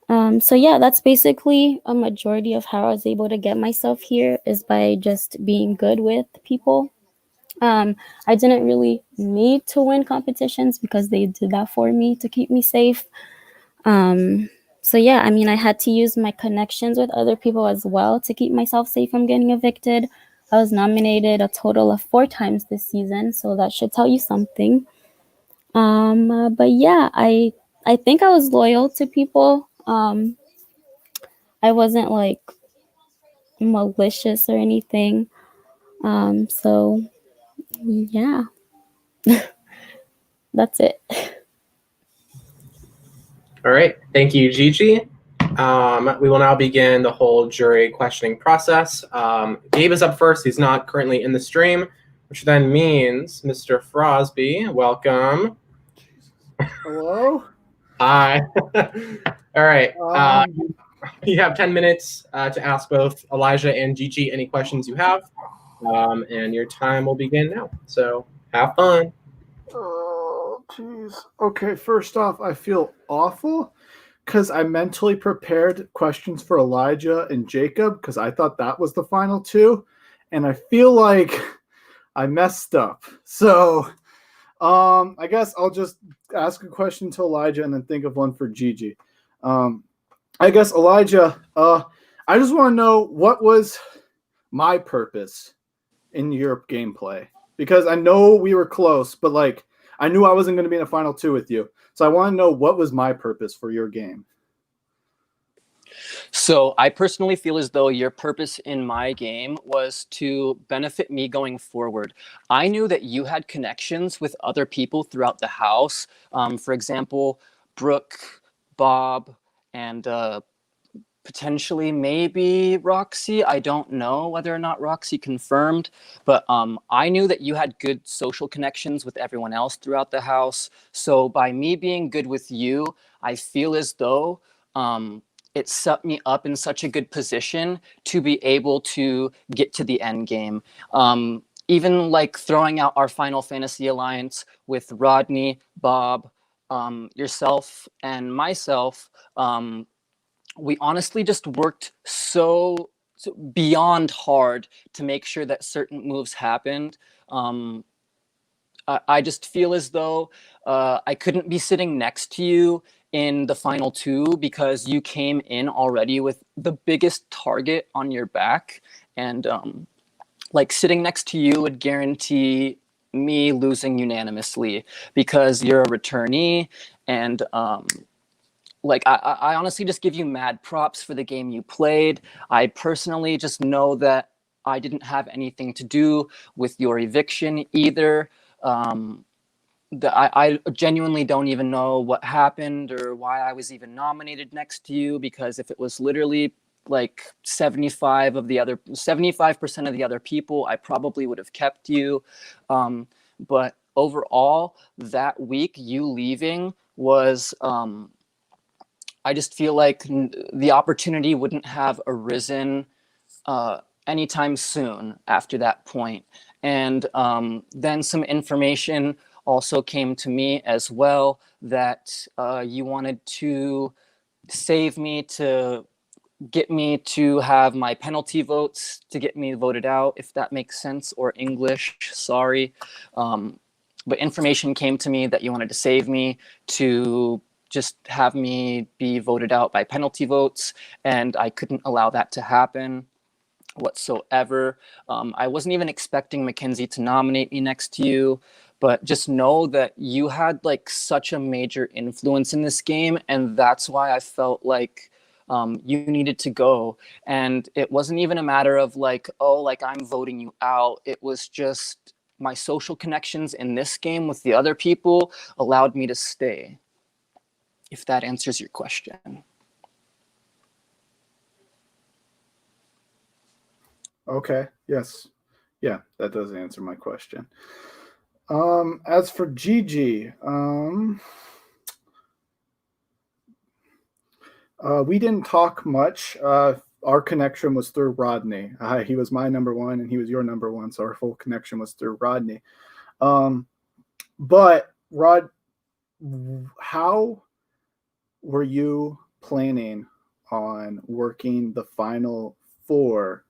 So yeah, that's basically a majority of how I was able to get myself here, is by just being good with people. I didn't really need to win competitions because they did that for me to keep me safe. So yeah, I mean, I had to use my connections with other people as well to keep myself safe from getting evicted. I was nominated a total of 4 times this season, so that should tell you something. But yeah, I think I was loyal to people. I wasn't like malicious or anything. So yeah, that's it. All right. Thank you, Gigi. We will now begin the whole jury questioning process. Gabe is up first. He's not currently in the stream, which then means Mr. Frosby, welcome. Hello? Hi. All right. Um, You have 10 minutes to ask both Elijah and Gigi any questions you have. And your time will begin now. So have fun. oh, jeez. Okay, first off, I feel awful because I mentally prepared questions for Elijah and Jacob because I thought that was the final two. And I feel like I messed up. So I guess I'll just ask a question to Elijah and then think of one for Gigi. I guess Elijah, I just want to know what was my purpose in your gameplay, because I know we were close, but like I knew I wasn't going to be in a final two with you. So I want to know what was my purpose for your game. So I personally feel as though your purpose in my game was to benefit me going forward. I knew that you had connections with other people throughout the house. For example, Brooke, Bob, and potentially maybe Roxy. I don't know whether or not Roxy confirmed, but I knew that you had good social connections with everyone else throughout the house. So by me being good with you, I feel as though it set me up in such a good position to be able to get to the end game. Even like throwing out our Final Fantasy Alliance with Rodney, Bob, yourself, and myself, we honestly just worked so beyond hard to make sure that certain moves happened. I just feel as though I couldn't be sitting next to you in the final two because you came in already with the biggest target on your back. And like sitting next to you would guarantee me losing unanimously because you're a returnee. And like I honestly just give you mad props for the game you played. I personally just know that I didn't have anything to do with your eviction either. I genuinely don't even know what happened or why I was even nominated next to you, because if it was literally like 75% of the other people, I probably would have kept you. But overall, that week you leaving was I just feel like the opportunity wouldn't have arisen anytime soon after that point. And then some information also came to me as well that you wanted to save me to get me to have my penalty votes to get me voted out, if that makes sense, or English, sorry. But information came to me that you wanted to save me to just have me be voted out by penalty votes, and I couldn't allow that to happen whatsoever. I wasn't even expecting Mackenzie to nominate me next to you, but just know that you had like such a major influence in this game, and that's why I felt like you needed to go. And it wasn't even a matter of like, oh, like I'm voting you out. It was just my social connections in this game with the other people allowed me to stay, if that answers your question. Okay. Yes. Yeah, that does answer my question. As for Gigi, we didn't talk much. Our connection was through Rodney. He was my number one and he was your number one, so our full connection was through Rodney. But Rod, how were you planning on working the final four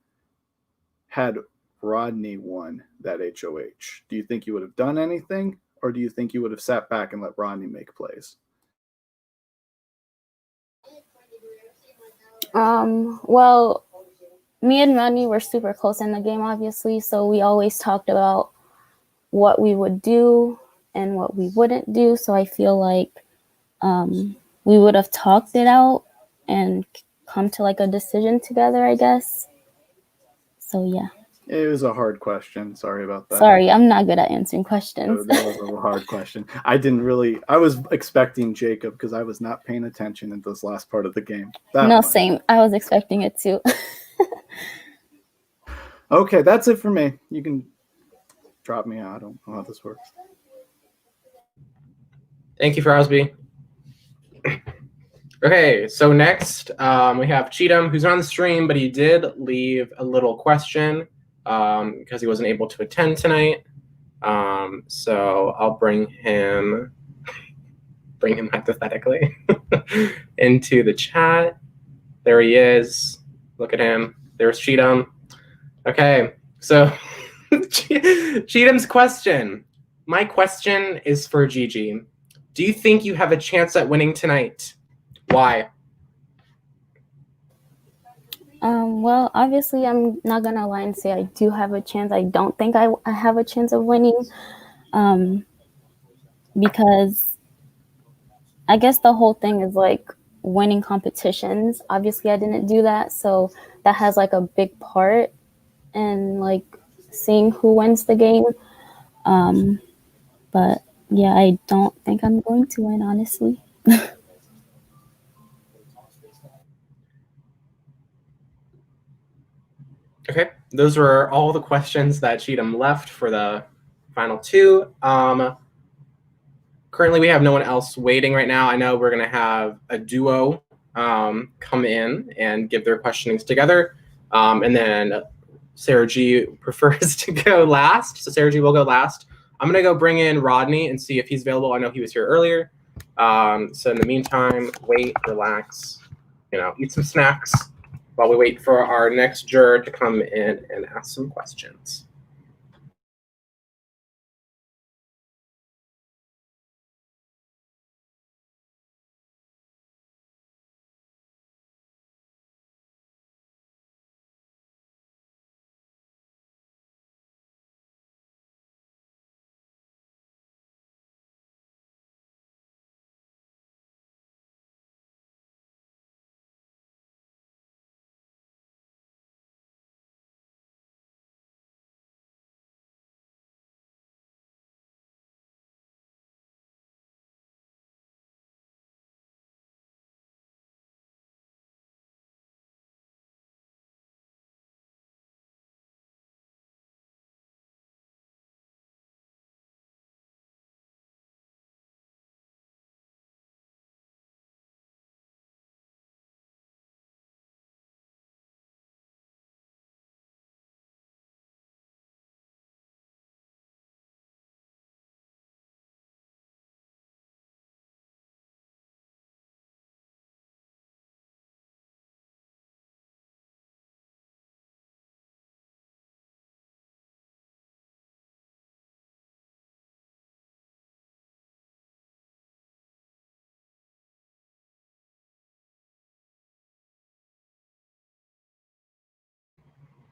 had Rodney won that HOH? Do you think you would have done anything, or do you think you would have sat back and let Rodney make plays? Well, me and Rodney were super close in the game, obviously, so we always talked about what we would do and what we wouldn't do. So I feel like we would have talked it out and come to like a decision together, I guess. So yeah. It was a hard question. Sorry about that. Sorry, I'm not good at answering questions. That was a hard question. I was expecting Jacob because I was not paying attention in this last part of the game. No, same. I was expecting it too. Okay, that's it for me. You can drop me out. I don't know how this works. Thank you, Frosby. Okay, so next we have Cheatham, who's on the stream, but he did leave a little question because he wasn't able to attend tonight. So I'll bring him hypothetically into the chat. There he is. Look at him. There's Cheatham. Okay, so Cheatham's question. My question is for Gigi. Do you think you have a chance at winning tonight? Why? Well, obviously, I'm not gonna lie and say I do have a chance. I don't think I have a chance of winning, because I guess the whole thing is like winning competitions. Obviously, I didn't do that, so that has like a big part in like seeing who wins the game. But yeah, I don't think I'm going to win, honestly. Okay, those were all the questions that Cheatham left for the final two. Currently, we have no one else waiting right now. I know we're going to have a duo come in and give their questionings together. And then Sarah G prefers to go last. So Sarah G will go last. I'm going to go bring in Rodney and see if he's available. I know he was here earlier. So in the meantime, wait, relax, eat some snacks while we wait for our next juror to come in and ask some questions.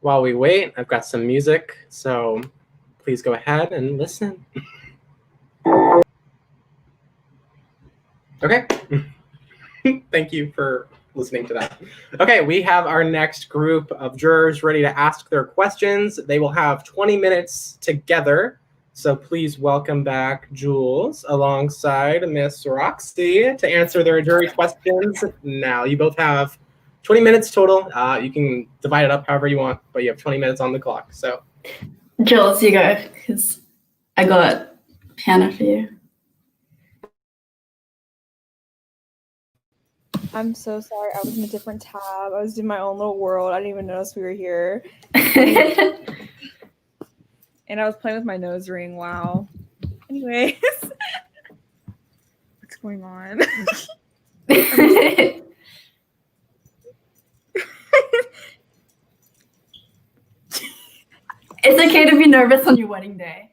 While we wait, I've got some music, so please go ahead and listen. Okay. Thank you for listening to that. Okay, we have our next group of jurors ready to ask their questions. They will have 20 minutes together. So please welcome back Jules alongside Miss Roxy to answer their jury questions. Now, you both have 20 minutes total. You can divide it up however you want, but you have 20 minutes on the clock. So, Jules, you go, because I got piano for you. I'm so sorry. I was in a different tab. I was in my own little world. I didn't even notice we were here. And I was playing with my nose ring. Wow. Anyways. What's going on? It's okay to be nervous on your wedding day.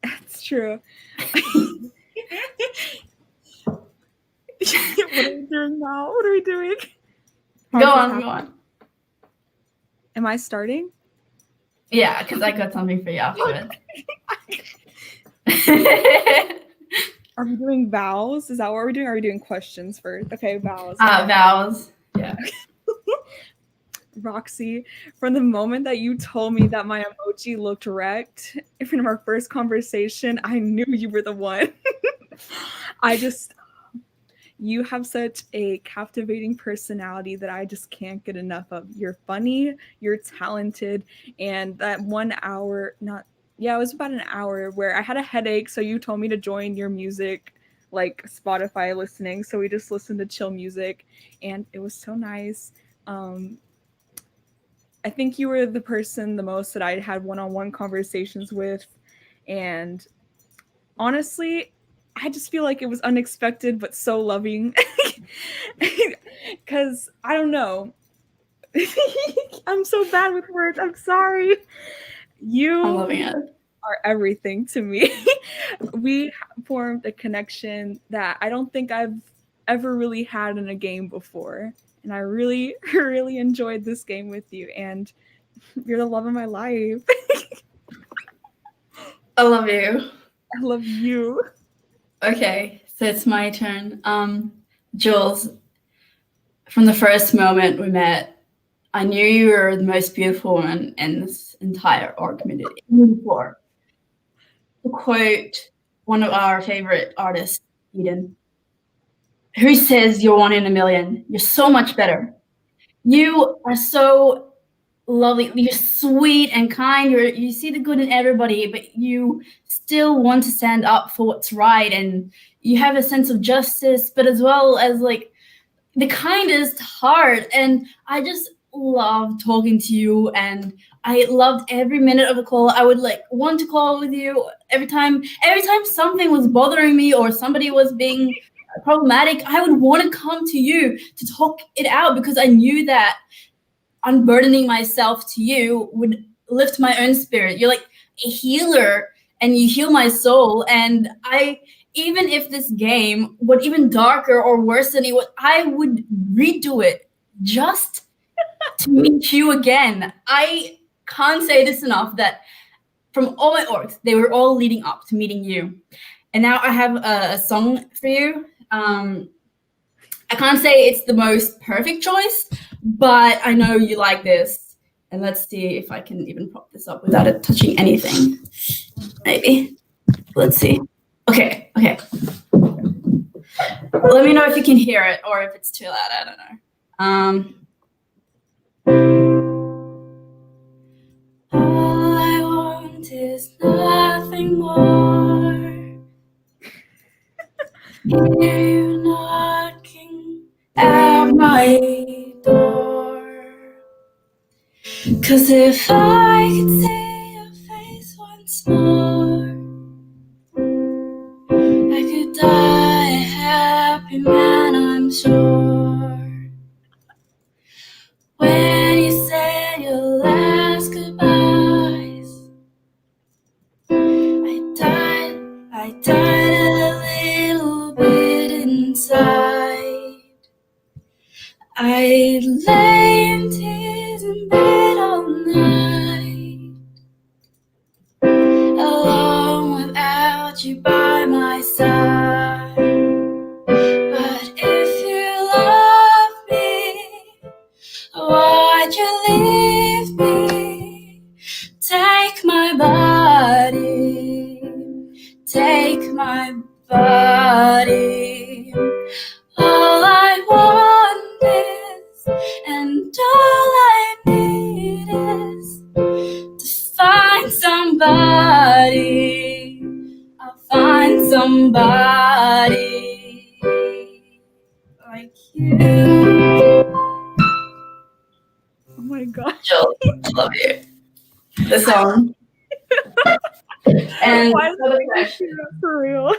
That's true. What are we doing now? What are we doing? Go on. Am I starting? Yeah, because I got something for you afterwards. Are we doing vows? Is that what we're doing? Or are we doing questions first? Okay, vows. Vows. Yeah. Roxy, from the moment that you told me that my emoji looked wrecked from our first conversation, I knew you were the one. You have such a captivating personality that I just can't get enough of. You're funny, you're talented, and that 1 hour, it was about an hour where I had a headache, so you told me to join your music, like Spotify listening. So we just listened to chill music, and it was so nice. I think you were the person the most that I had one-on-one conversations with. And honestly, I just feel like it was unexpected, but so loving. Because I don't know. I'm so bad with words. I'm sorry. You I'm loving it. are everything to me. We formed a connection that I don't think I've ever really had in a game before. And I really, really enjoyed this game with you. And you're the love of my life. I love you. I love you. Okay, so it's my turn. Jules, from the first moment we met, I knew you were the most beautiful woman in this entire org community. Even before. To quote one of our favorite artists, Eden, who says you're one in a million. You're so much better. You are so lovely. You're sweet and kind. You see the good in everybody, but you still want to stand up for what's right, and you have a sense of justice, but as well as like the kindest heart. And I just love talking to you, and I loved every minute of the call. I would like want to call with you every time something was bothering me or somebody was being problematic. I would want to come to you to talk it out, because I knew that unburdening myself to you would lift my own spirit. You're like a healer, and you heal my soul. And even if this game would even darker or worse than it would, I would redo it just to meet you again. I can't say this enough, that from all my orgs, they were all leading up to meeting you. And now I have a song for you. I can't say it's the most perfect choice, but I know you like this. And let's see if I can even prop this up without it touching anything. Maybe. Let's see. Okay. Let me know if you can hear it or if it's too loud. I don't know. All I want is nothing more. Hear you knocking at my door. 'Cause if I could see your face once more, I could die a happy man, I'm sure. When you said your last goodbyes, I died a little bit inside. I lay in tears in bed all night, alone without you by my side. But if you love me, why'd you leave me? Take my body, take my body. All I want is, and all I need is to find somebody. I'll find somebody like you. Oh my god. Jill, I love you. The song. And Why does for the it make me question. tear up for real?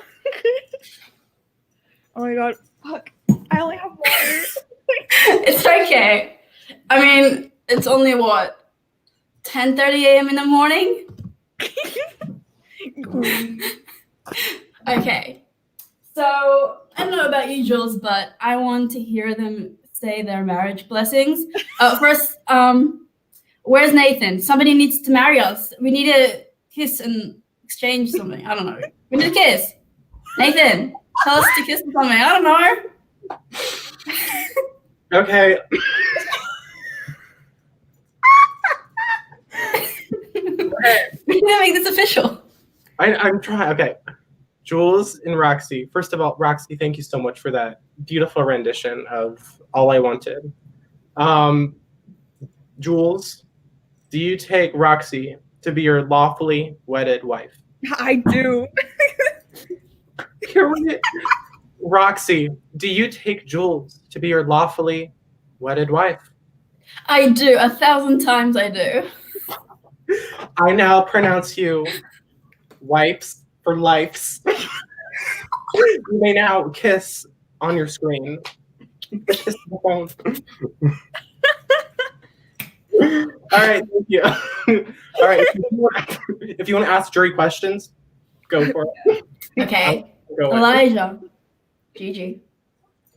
Oh my god. Fuck. I only have water. It's okay. I mean, it's only what, 10:30 a.m. in the morning? Okay. So I don't know about you, Jules, but I want to hear them say their marriage blessings. First, where's Nathan? Somebody needs to marry us. We need a kiss and exchange something. I don't know. We need a kiss. Nathan, tell us to kiss or something. I don't know. Okay. We need to make this official. I'm trying. Okay. Jules and Roxy. First of all, Roxy, thank you so much for that beautiful rendition of All I Wanted. Jules, do you take Roxy to be your lawfully wedded wife? I do. Roxy, do you take Jules to be your lawfully wedded wife? I do. 1,000 times I do. I now pronounce you wipes for lifes. You may now kiss on your screen. Kiss the phone. All right, thank you. All right, if you want to ask jury questions, go for it. Okay. Go ahead. Elijah, Gigi,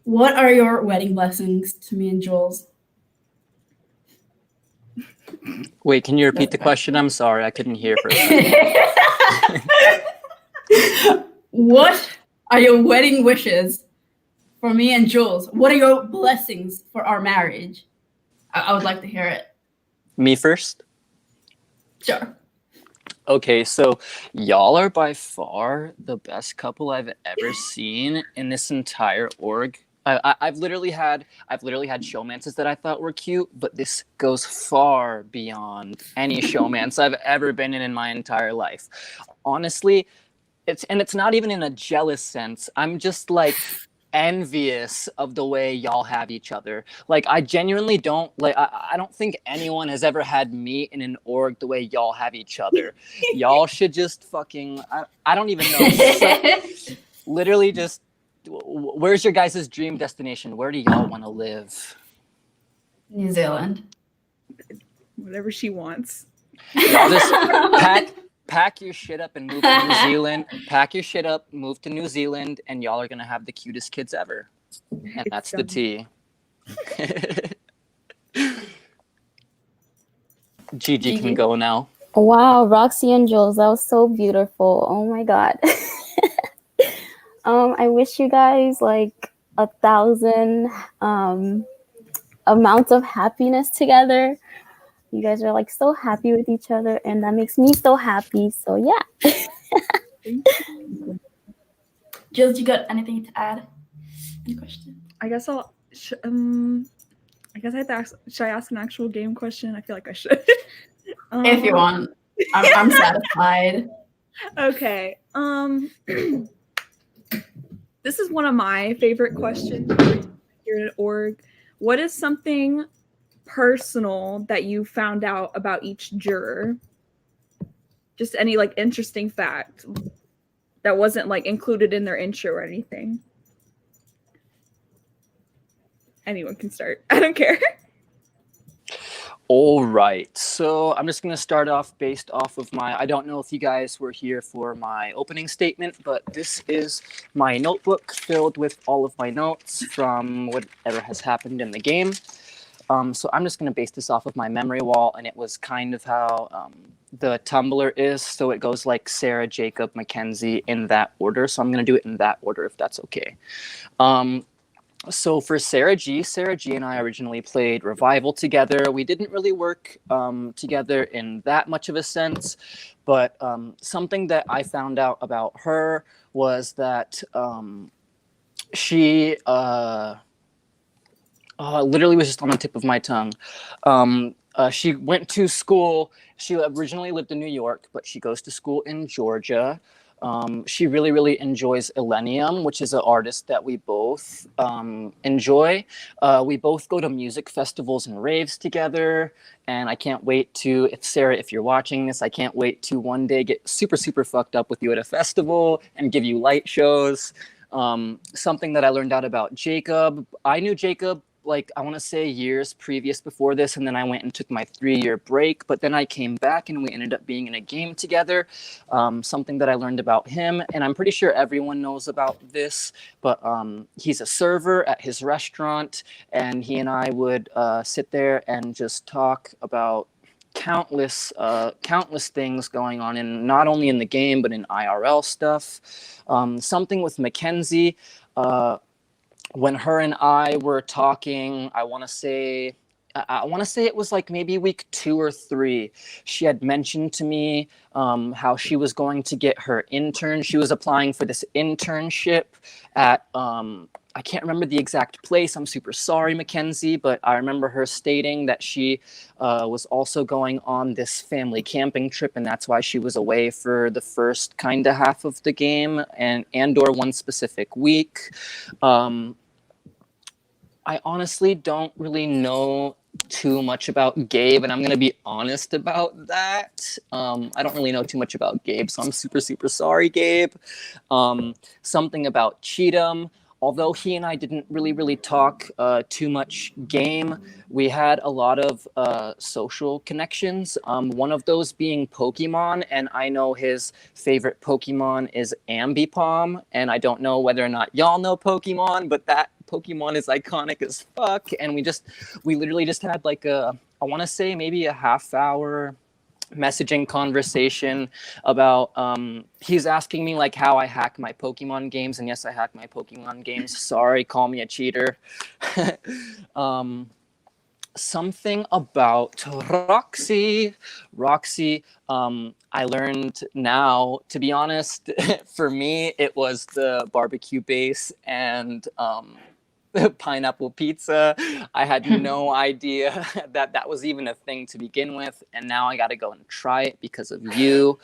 what are your wedding blessings to me and Jules? Wait, can you repeat the question? I'm sorry, I couldn't hear for a second. What are your wedding wishes for me and Jules? What are your blessings for our marriage? I would like to hear it. Me first? Sure. Okay, so y'all are by far the best couple I've ever seen in this entire org. I've literally had showmances that I thought were cute, but this goes far beyond any showmance I've ever been in my entire life. Honestly, it's not even in a jealous sense. I'm just like envious of the way y'all have each other. Like I genuinely don't I don't think anyone has ever had me in an org the way y'all have each other. Y'all should just fucking I don't even know. Literally just where's your guys' dream destination? Where do y'all want to live? New Zealand. Whatever she wants. Y'all just pack your shit up and move to New Zealand. Pack your shit up, move to New Zealand, and y'all are gonna have the cutest kids ever. And that's the tea. Gigi can go now. Wow, Roxy and Jules, that was so beautiful. Oh my God. I wish you guys like 1,000 amounts of happiness together. You guys are like so happy with each other, and that makes me so happy. So yeah. Jules, you got anything to add? Any question? I guess I have to ask. Should I ask an actual game question? I feel like I should. If you want, I'm satisfied. Okay. This is one of my favorite questions here at org. What is something personal that you found out about each juror? Just any like interesting fact that wasn't like included in their intro or anything. Anyone can start. I don't care. All right, so I'm just going to start off based off of I don't know if you guys were here for my opening statement, but this is my notebook filled with all of my notes from whatever has happened in the game. So I'm just going to base this off of my memory wall, and it was kind of how the Tumblr is. So it goes like Sarah, Jacob, Mackenzie in that order. So I'm going to do it in that order if that's okay. So for Sarah G and I originally played Revival together. We didn't really work together in that much of a sense, but something that I found out about her was that she literally was just on the tip of my tongue. She went to school. She originally lived in New York, but she goes to school in Georgia. She really, really enjoys Illenium, which is an artist that we both enjoy. We both go to music festivals and raves together. And I can't wait to, if you're watching this, I can't wait to one day get super, super fucked up with you at a festival and give you light shows. Something that I learned out about Jacob. I knew Jacob like I want to say years previous before this, and then I went and took my 3-year break, but then I came back and we ended up being in a game together. Something that I learned about him, and I'm pretty sure everyone knows about this, but he's a server at his restaurant, and he and I would sit there and just talk about countless things going on in not only in the game but in IRL stuff. Something with Mackenzie, when her and I were talking, I want to say I want to say it was like maybe week 2 or 3. She had mentioned to me how she was going to get her intern. She was applying for this internship at, I can't remember the exact place. I'm super sorry, Mackenzie, but I remember her stating that she was also going on this family camping trip, and that's why she was away for the first kind of half of the game and or one specific week. I honestly don't really know too much about Gabe, and I'm going to be honest about that. I don't really know too much about Gabe, so I'm super, super sorry, Gabe. Something about Cheatham. Although he and I didn't really talk too much game, we had a lot of social connections. One of those being Pokemon, and I know his favorite Pokemon is Ambipom, and I don't know whether or not y'all know Pokemon, but that Pokemon is iconic as fuck. And we literally just had like I want to say maybe a half-hour messaging conversation about he's asking me like how I hack my Pokemon games, and yes, I hack my Pokemon games. Sorry, call me a cheater. Something about Roxy. I learned now, to be honest, for me, it was the barbecue base and pineapple pizza. I had no idea that that was even a thing to begin with, and now I got to go and try it because of you.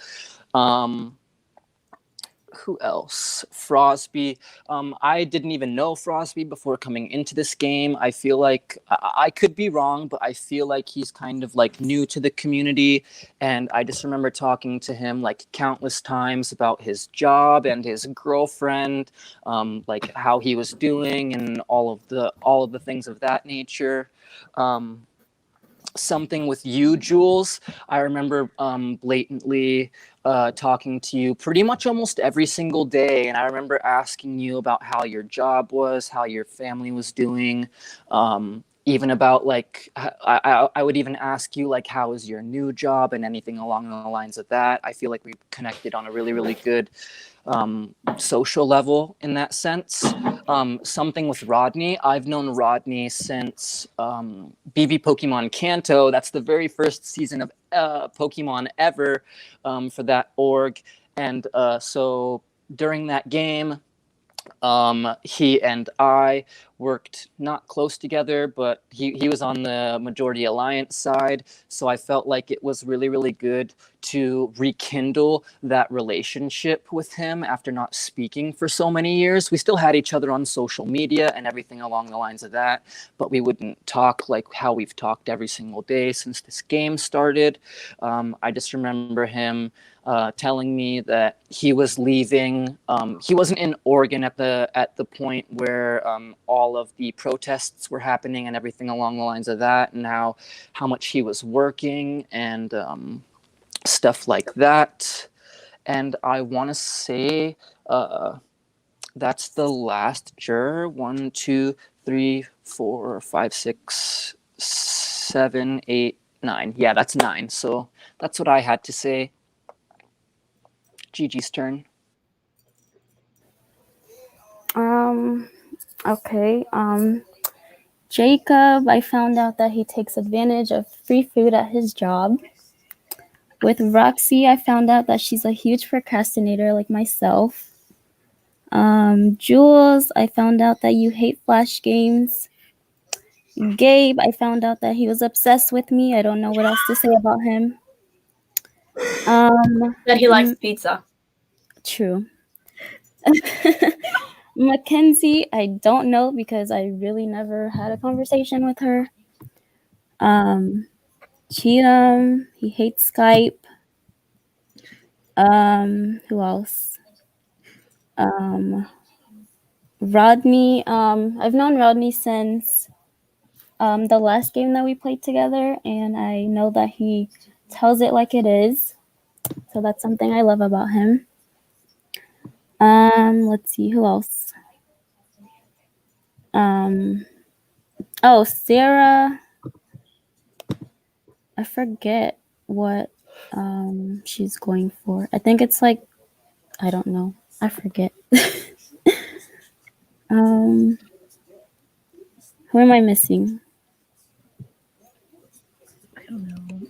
Who else? Frosby. I didn't even know Frosby before coming into this game. I feel like I could be wrong, but I feel like he's kind of like new to the community. And I just remember talking to him like countless times about his job and his girlfriend, like how he was doing and all of the things of that nature. Something with you, Jules. I remember blatantly talking to you pretty much almost every single day. And I remember asking you about how your job was, how your family was doing, even about like, I would even ask you like, how is your new job and anything along the lines of that. I feel like we connected on a really good social level in that sense. Something with Rodney. I've known Rodney since BB Pokemon Kanto. That's the very first season of Pokemon ever for that org. And so during that game, he and I worked not close together, but he was on the Majority Alliance side. So I felt like it was really good to rekindle that relationship with him after not speaking for so many years. We still had each other on social media and everything along the lines of that, but we wouldn't talk like how we've talked every single day since this game started. I just remember him telling me that he was leaving. He wasn't in Oregon at the point where all of the protests were happening and everything along the lines of that, and how much he was working and stuff like that. And I want to say that's the last juror. 1, 2, 3, 4, 5, 6, 7, 8, 9. Yeah, that's 9. So that's what I had to say. Gigi's turn. Okay. Jacob, I found out that he takes advantage of free food at his job. With Roxy, I found out that she's a huge procrastinator like myself. Jules, I found out that you hate Flash games. Gabe, I found out that he was obsessed with me. I don't know what else to say about him. That he likes pizza. True. Mackenzie, I don't know because I really never had a conversation with her. Cheatham, he hates Skype. Who else? Rodney, I've known Rodney since the last game that we played together, and I know that he tells it like it is. So that's something I love about him. Let's see, who else? Oh, Sarah. I forget what she's going for. I think it's like, I don't know. I forget. Who am I missing?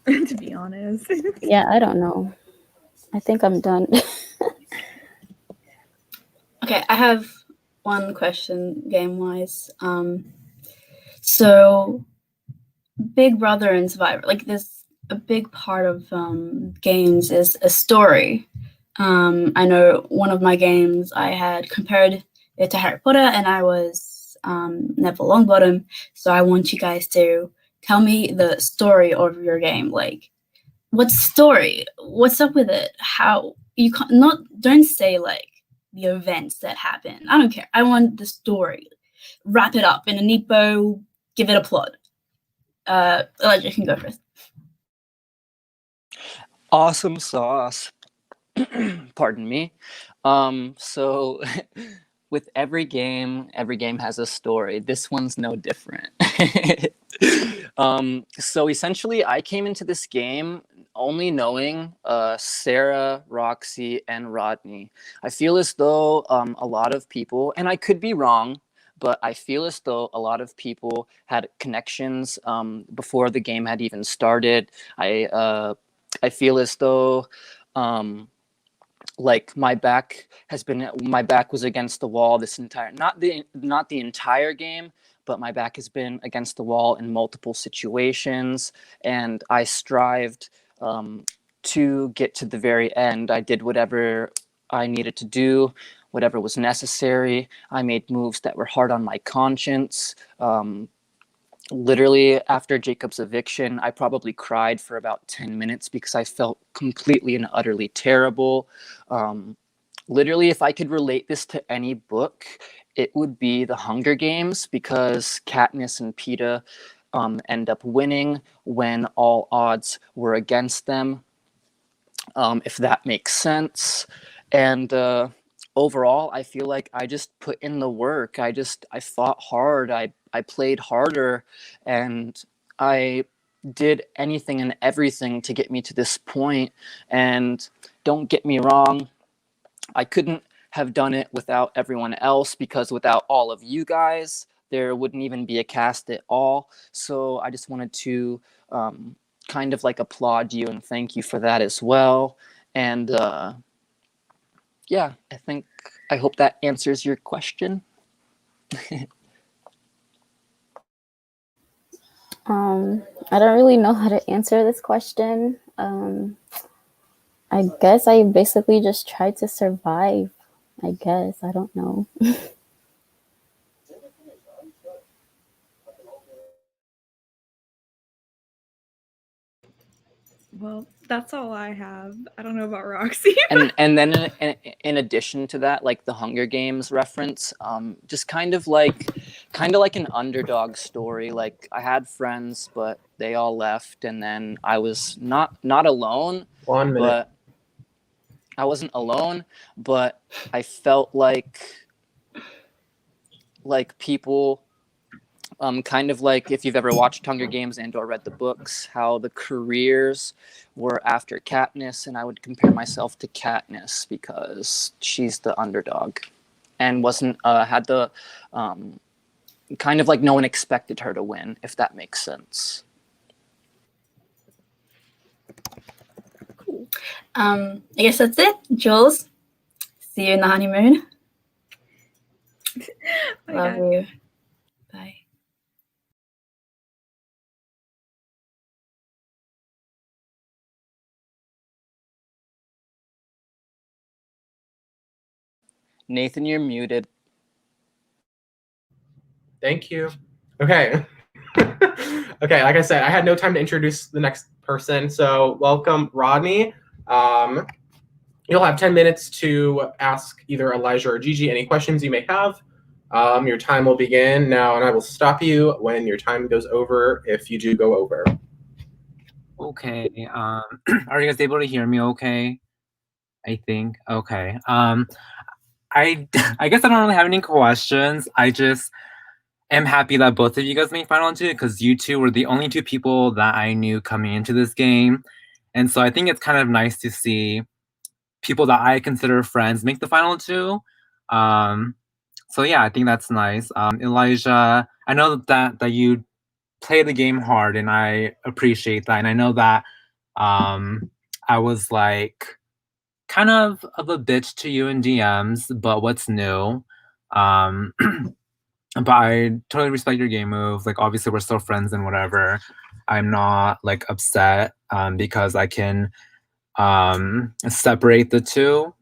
to be honest. Yeah, I don't know. I think I'm done. Okay, I have one question game-wise. So Big Brother and Survivor, like this, a big part of games is a story. I know one of my games I had compared it to Harry Potter, and I was Neville Longbottom. So I want you guys to tell me the story of your game. Like, what's the story? What's up with it? How you don't say like the events that happen. I don't care. I want the story. Wrap it up in a neat bow. Give it a plot. Elijah can go first. Awesome sauce. Pardon me. So with every game has a story. This one's no different. So essentially, I came into this game only knowing Sarah, Roxy, and Rodney. I feel as though a lot of people, and I could be wrong, but I feel as though a lot of people had connections before the game had even started. I feel as though like my back was against the wall this entire not the entire game, but my back has been against the wall in multiple situations, and I strived to get to the very end. I did whatever I needed to do, whatever was necessary. I made moves that were hard on my conscience. Literally after Jacob's eviction, I probably cried for about 10 minutes because I felt completely and utterly terrible. Literally, if I could relate this to any book, it would be The Hunger Games, because Katniss and Peeta end up winning when all odds were against them, if that makes sense. And overall, I feel like I just put in the work. I fought hard. I played harder, and I did anything and everything to get me to this point. And don't get me wrong, I couldn't have done it without everyone else, because without all of you guys, there wouldn't even be a cast at all. So I just wanted to kind of like applaud you and thank you for that as well. And yeah, I hope that answers your question. I don't really know how to answer this question. I guess I basically just tried to survive. I guess. I don't know. Well, that's all I have. I don't know about Roxy. And then in addition to that, like the Hunger Games reference, just kind of like an underdog story. Like I had friends, but they all left, and then I was not alone. 1 minute. But I wasn't alone, but I felt like people, kind of like if you've ever watched Hunger Games and or read the books, how the careers were after Katniss, and I would compare myself to Katniss because she's the underdog and wasn't had the kind of like no one expected her to win, if that makes sense. Cool. I guess that's it. Jules, see you in the honeymoon. Love you. Bye. Nathan, you're muted. Thank you. Okay. Okay, like I said, I had no time to introduce the next person. So welcome, Rodney. You'll have 10 minutes to ask either Elijah or Gigi any questions you may have. Your time will begin now, and I will stop you when your time goes over, if you do go over. Okay. Are you guys able to hear me okay? I think. Okay. I guess I don't really have any questions. I just am happy that both of you guys made Final Two, because you two were the only two people that I knew coming into this game. And so I think it's kind of nice to see people that I consider friends make the Final Two. So yeah, I think that's nice. Elijah, I know that you play the game hard, and I appreciate that. And I know that I was like kind of a bitch to you in DMs, but what's new? But I totally respect your game move. Like, obviously, we're still friends and whatever. I'm not like upset because I can separate the two.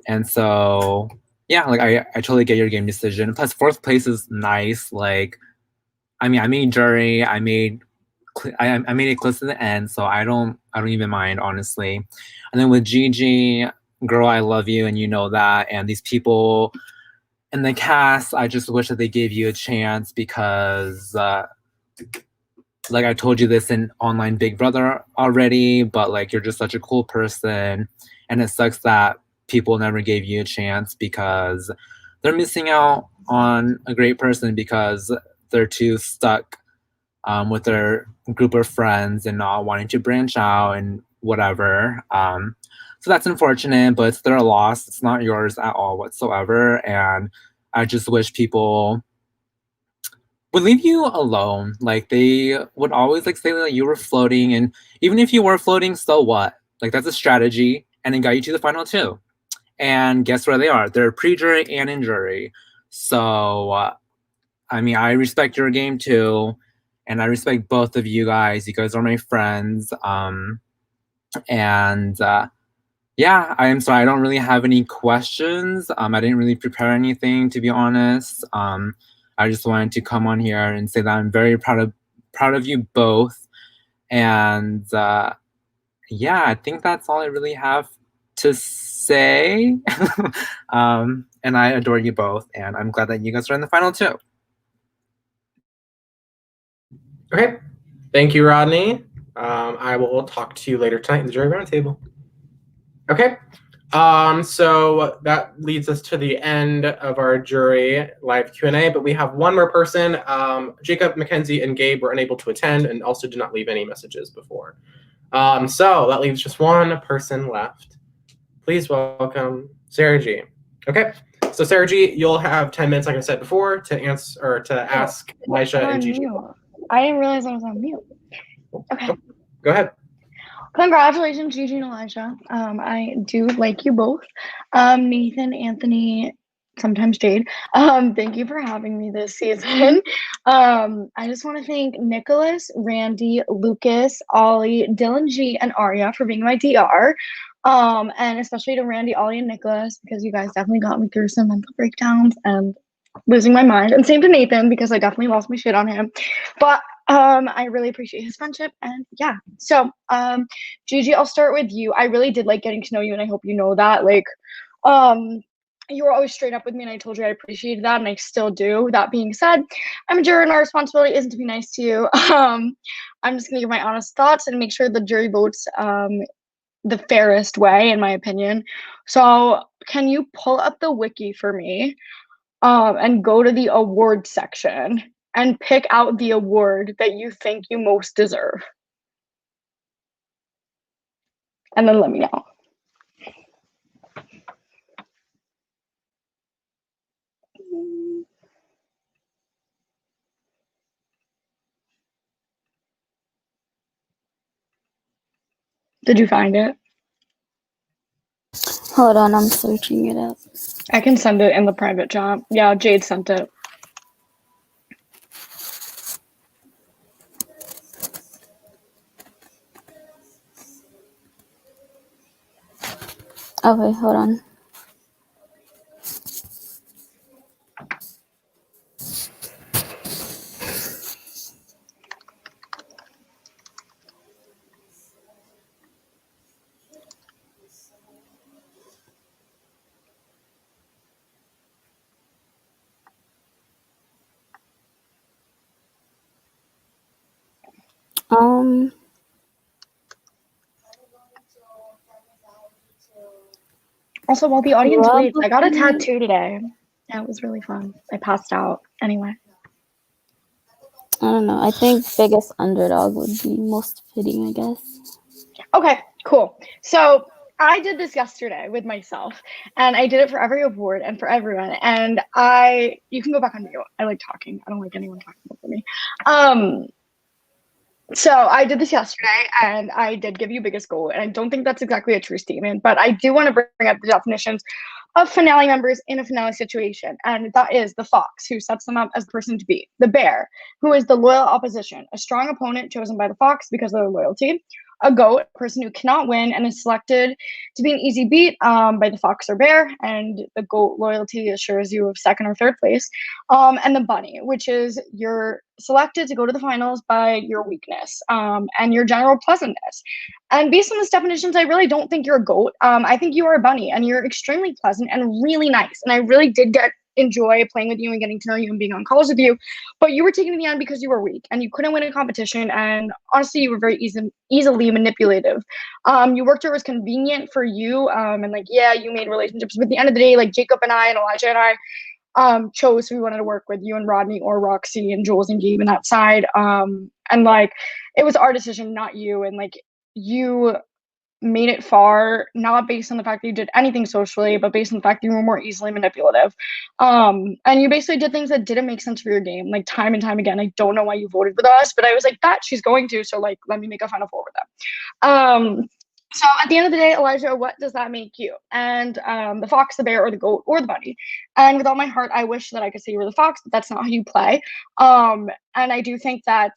And so, yeah, like I totally get your game decision. Plus, fourth place is nice. Like, I mean, I made jury. I made Eclipse in the end, so I don't even mind, honestly. And then with Gigi, girl, I love you, and you know that. And these people in the cast, I just wish that they gave you a chance because, like I told you this in online Big Brother already, but like you're just such a cool person, and it sucks that people never gave you a chance because they're missing out on a great person because they're too stuck with their group of friends and not wanting to branch out and whatever. So that's unfortunate, but it's their loss. It's not yours at all whatsoever. And I just wish people would leave you alone. Like they would always like say that you were floating, and even if you were floating, so what? Like that's a strategy, and it got you to the final two. And guess where they are? They're pre-jury and in jury. So I mean, I respect your game too, and I respect both of you guys. You guys are my friends. And yeah, I am sorry. I don't really have any questions. I didn't really prepare anything, to be honest. I just wanted to come on here and say that I'm very proud of you both. And yeah, I think that's all I really have to say. And I adore you both, and I'm glad that you guys are in the final two. Okay. Thank you, Rodney. I will talk to you later tonight in the jury roundtable. Okay. So that leads us to the end of our jury live Q&A, but we have one more person. Jacob, Mackenzie, and Gabe were unable to attend and also did not leave any messages before. So that leaves just one person left. Please welcome Sarah G. Okay. So Sarah G, you'll have 10 minutes, like I said before, to answer or to ask Elisha and Gigi. I didn't realize I was on mute. Okay. Oh, go ahead. Congratulations, Gigi and Elijah. I do like you both. Nathan, Anthony, sometimes Jade. Thank you for having me this season. I just want to thank Nicholas, Randy, Lucas, Ollie, Dylan G, and Arya for being my DR. And especially to Randy, Ollie, and Nicholas, because you guys definitely got me through some mental breakdowns and losing my mind. And same to Nathan, because I definitely lost my shit on him. But I really appreciate his friendship. And yeah, so Gigi, I'll start with you. I really did like getting to know you, and I hope you know that. Like, you were always straight up with me, and I told you I appreciated that, and I still do. That being said, I'm a juror, and our responsibility isn't to be nice to you. I'm just gonna give my honest thoughts and make sure the jury votes the fairest way, in my opinion. So can you pull up the wiki for me and go to the award section and pick out the award that you think you most deserve? And then let me know. Did you find it? Hold on, I'm searching it up. I can send it in the private chat. Yeah, Jade sent it. Okay, hold on. Also, while the audience waits, I got a Probably- tattoo today. Yeah, it was really fun. I passed out. Anyway. I don't know. I think biggest underdog would be most fitting, I guess. Okay, cool. So I did this yesterday with myself, and I did it for every award and for everyone. And you can go back on mute. I like talking. I don't like anyone talking over me. So I did this yesterday, and I did give you biggest goal, and I don't think that's exactly a true statement, but I do want to bring up the definitions of finale members in a finale situation, and that is the fox, who sets them up as the person to beat; the bear, who is the loyal opposition, a strong opponent chosen by the fox because of their loyalty; a goat, a person who cannot win and is selected to be an easy beat by the fox or bear, and the goat loyalty assures you of second or third place; and the bunny, which is you're selected to go to the finals by your weakness and your general pleasantness. And based on these definitions, I really don't think you're a goat. I think you are a bunny, and you're extremely pleasant and really nice. And I really did enjoy playing with you and getting to know you and being on calls with you. But you were taken in the end because you were weak and you couldn't win a competition. And honestly, you were very easily manipulative. You worked where it was convenient for you. And like, yeah, you made relationships. But at the end of the day, like Jacob and I and Elijah and I chose who we wanted to work with, you and Rodney or Roxy and Jules and Gabe in that side. And like, it was our decision, not you. And like, you made it far, not based on the fact that you did anything socially, but based on the fact that you were more easily manipulative. And you basically did things that didn't make sense for your game, like time and time again. I don't know why you voted with us, but I was like, that she's going to, so like, let me make a final four with them. So at the end of the day, Elijah, what does that make you? And the fox, the bear, or the goat, or the bunny? And with all my heart, I wish that I could say you were the fox, but that's not how you play. And I do think that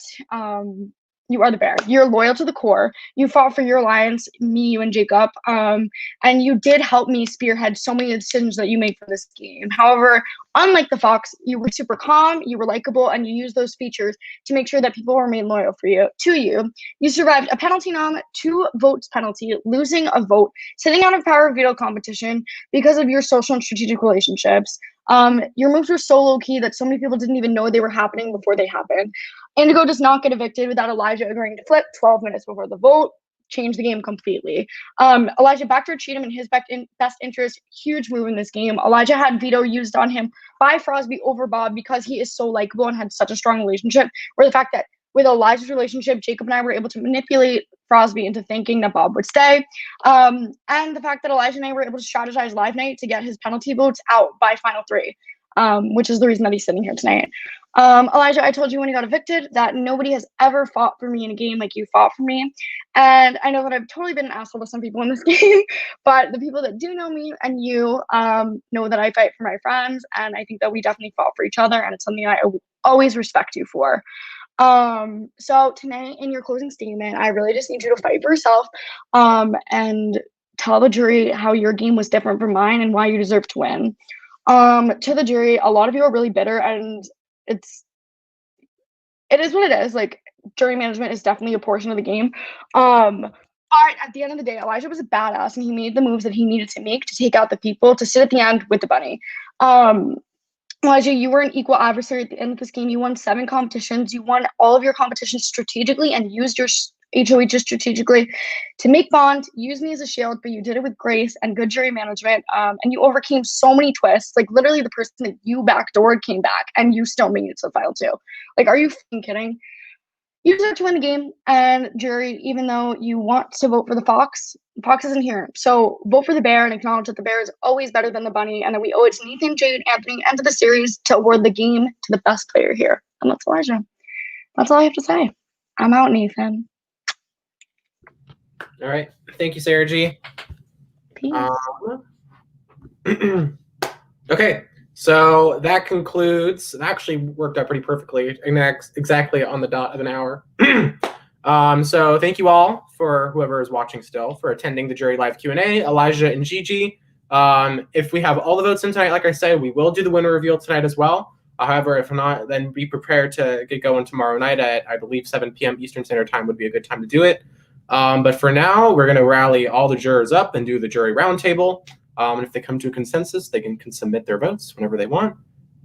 you are the bear. You're loyal to the core. You fought for your alliance, me, you, and Jacob. And you did help me spearhead so many decisions that you made for this game. However, unlike the fox, you were super calm, you were likable, and you used those features to make sure that people remain loyal to you. You survived a penalty nom, 2 votes penalty, losing a vote, sitting out of power veto competition because of your social and strategic relationships. Your moves were so low key that so many people didn't even know they were happening before they happened. Indigo does not get evicted without Elijah agreeing to flip 12 minutes before the vote. Change the game completely. Elijah backdoored Cheatham in his best interest. Huge move in this game. Elijah had veto used on him by Frosby over Bob because he is so likable and had such a strong relationship. Where the fact that with Elijah's relationship, Jacob and I were able to manipulate Frosby into thinking that Bob would stay. And the fact that Elijah and I were able to strategize Live Night to get his penalty votes out by Final 3, which is the reason that he's sitting here tonight. Elijah, I told you when you got evicted that nobody has ever fought for me in a game like you fought for me. And I know that I've totally been an asshole to some people in this game, but the people that do know me and you know that I fight for my friends. And I think that we definitely fought for each other. And it's something I always respect you for. So tonight in your closing statement, I really just need you to fight for yourself and tell the jury how your game was different from mine and why you deserve to win. To the jury, a lot of you are really bitter, and it is what it is. Like, jury management is definitely a portion of the game. But at the end of the day, Elijah was a badass, and he made the moves that he needed to make to take out the people to sit at the end with the bunny. Elijah, you were an equal adversary at the end of this game. You won 7 competitions. You won all of your competitions strategically and used your HOHs strategically to make bond, use me as a shield, but you did it with grace and good jury management. And you overcame so many twists. Like, literally the person that you backdoored came back and you still made it to the final 2. Like, are you kidding? You deserve to win the game, and jury, even though you want to vote for the fox isn't here. So vote for the bear and acknowledge that the bear is always better than the bunny, and that we owe it to Nathan, Jade, Anthony, and to the series to award the game to the best player here. And that's Elijah. That's all I have to say. I'm out, Nathan. All right. Thank you, Sarah G. Peace. Okay. So that concludes. It actually worked out pretty perfectly, exactly on the dot of an hour. So thank you all, for whoever is watching still, for attending the jury live Q&A. Elijah and Gigi. If we have all the votes in tonight, like I said, we will do the winner reveal tonight as well. However, if not, then be prepared to get going tomorrow night at, I believe, 7 p.m. Eastern Standard Time would be a good time to do it. But for now, we're going to rally all the jurors up and do the jury roundtable. And if they come to a consensus, they can submit their votes whenever they want.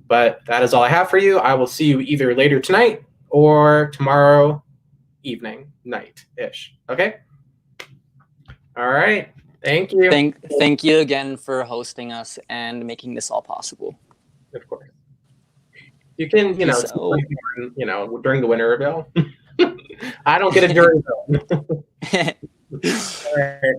But that is all I have for you. I will see you either later tonight or tomorrow evening, night-ish. Okay? All right. Thank you. Thank you again for hosting us and making this all possible. Of course. You can, during the winter reveal. I don't get a jury vote. All right.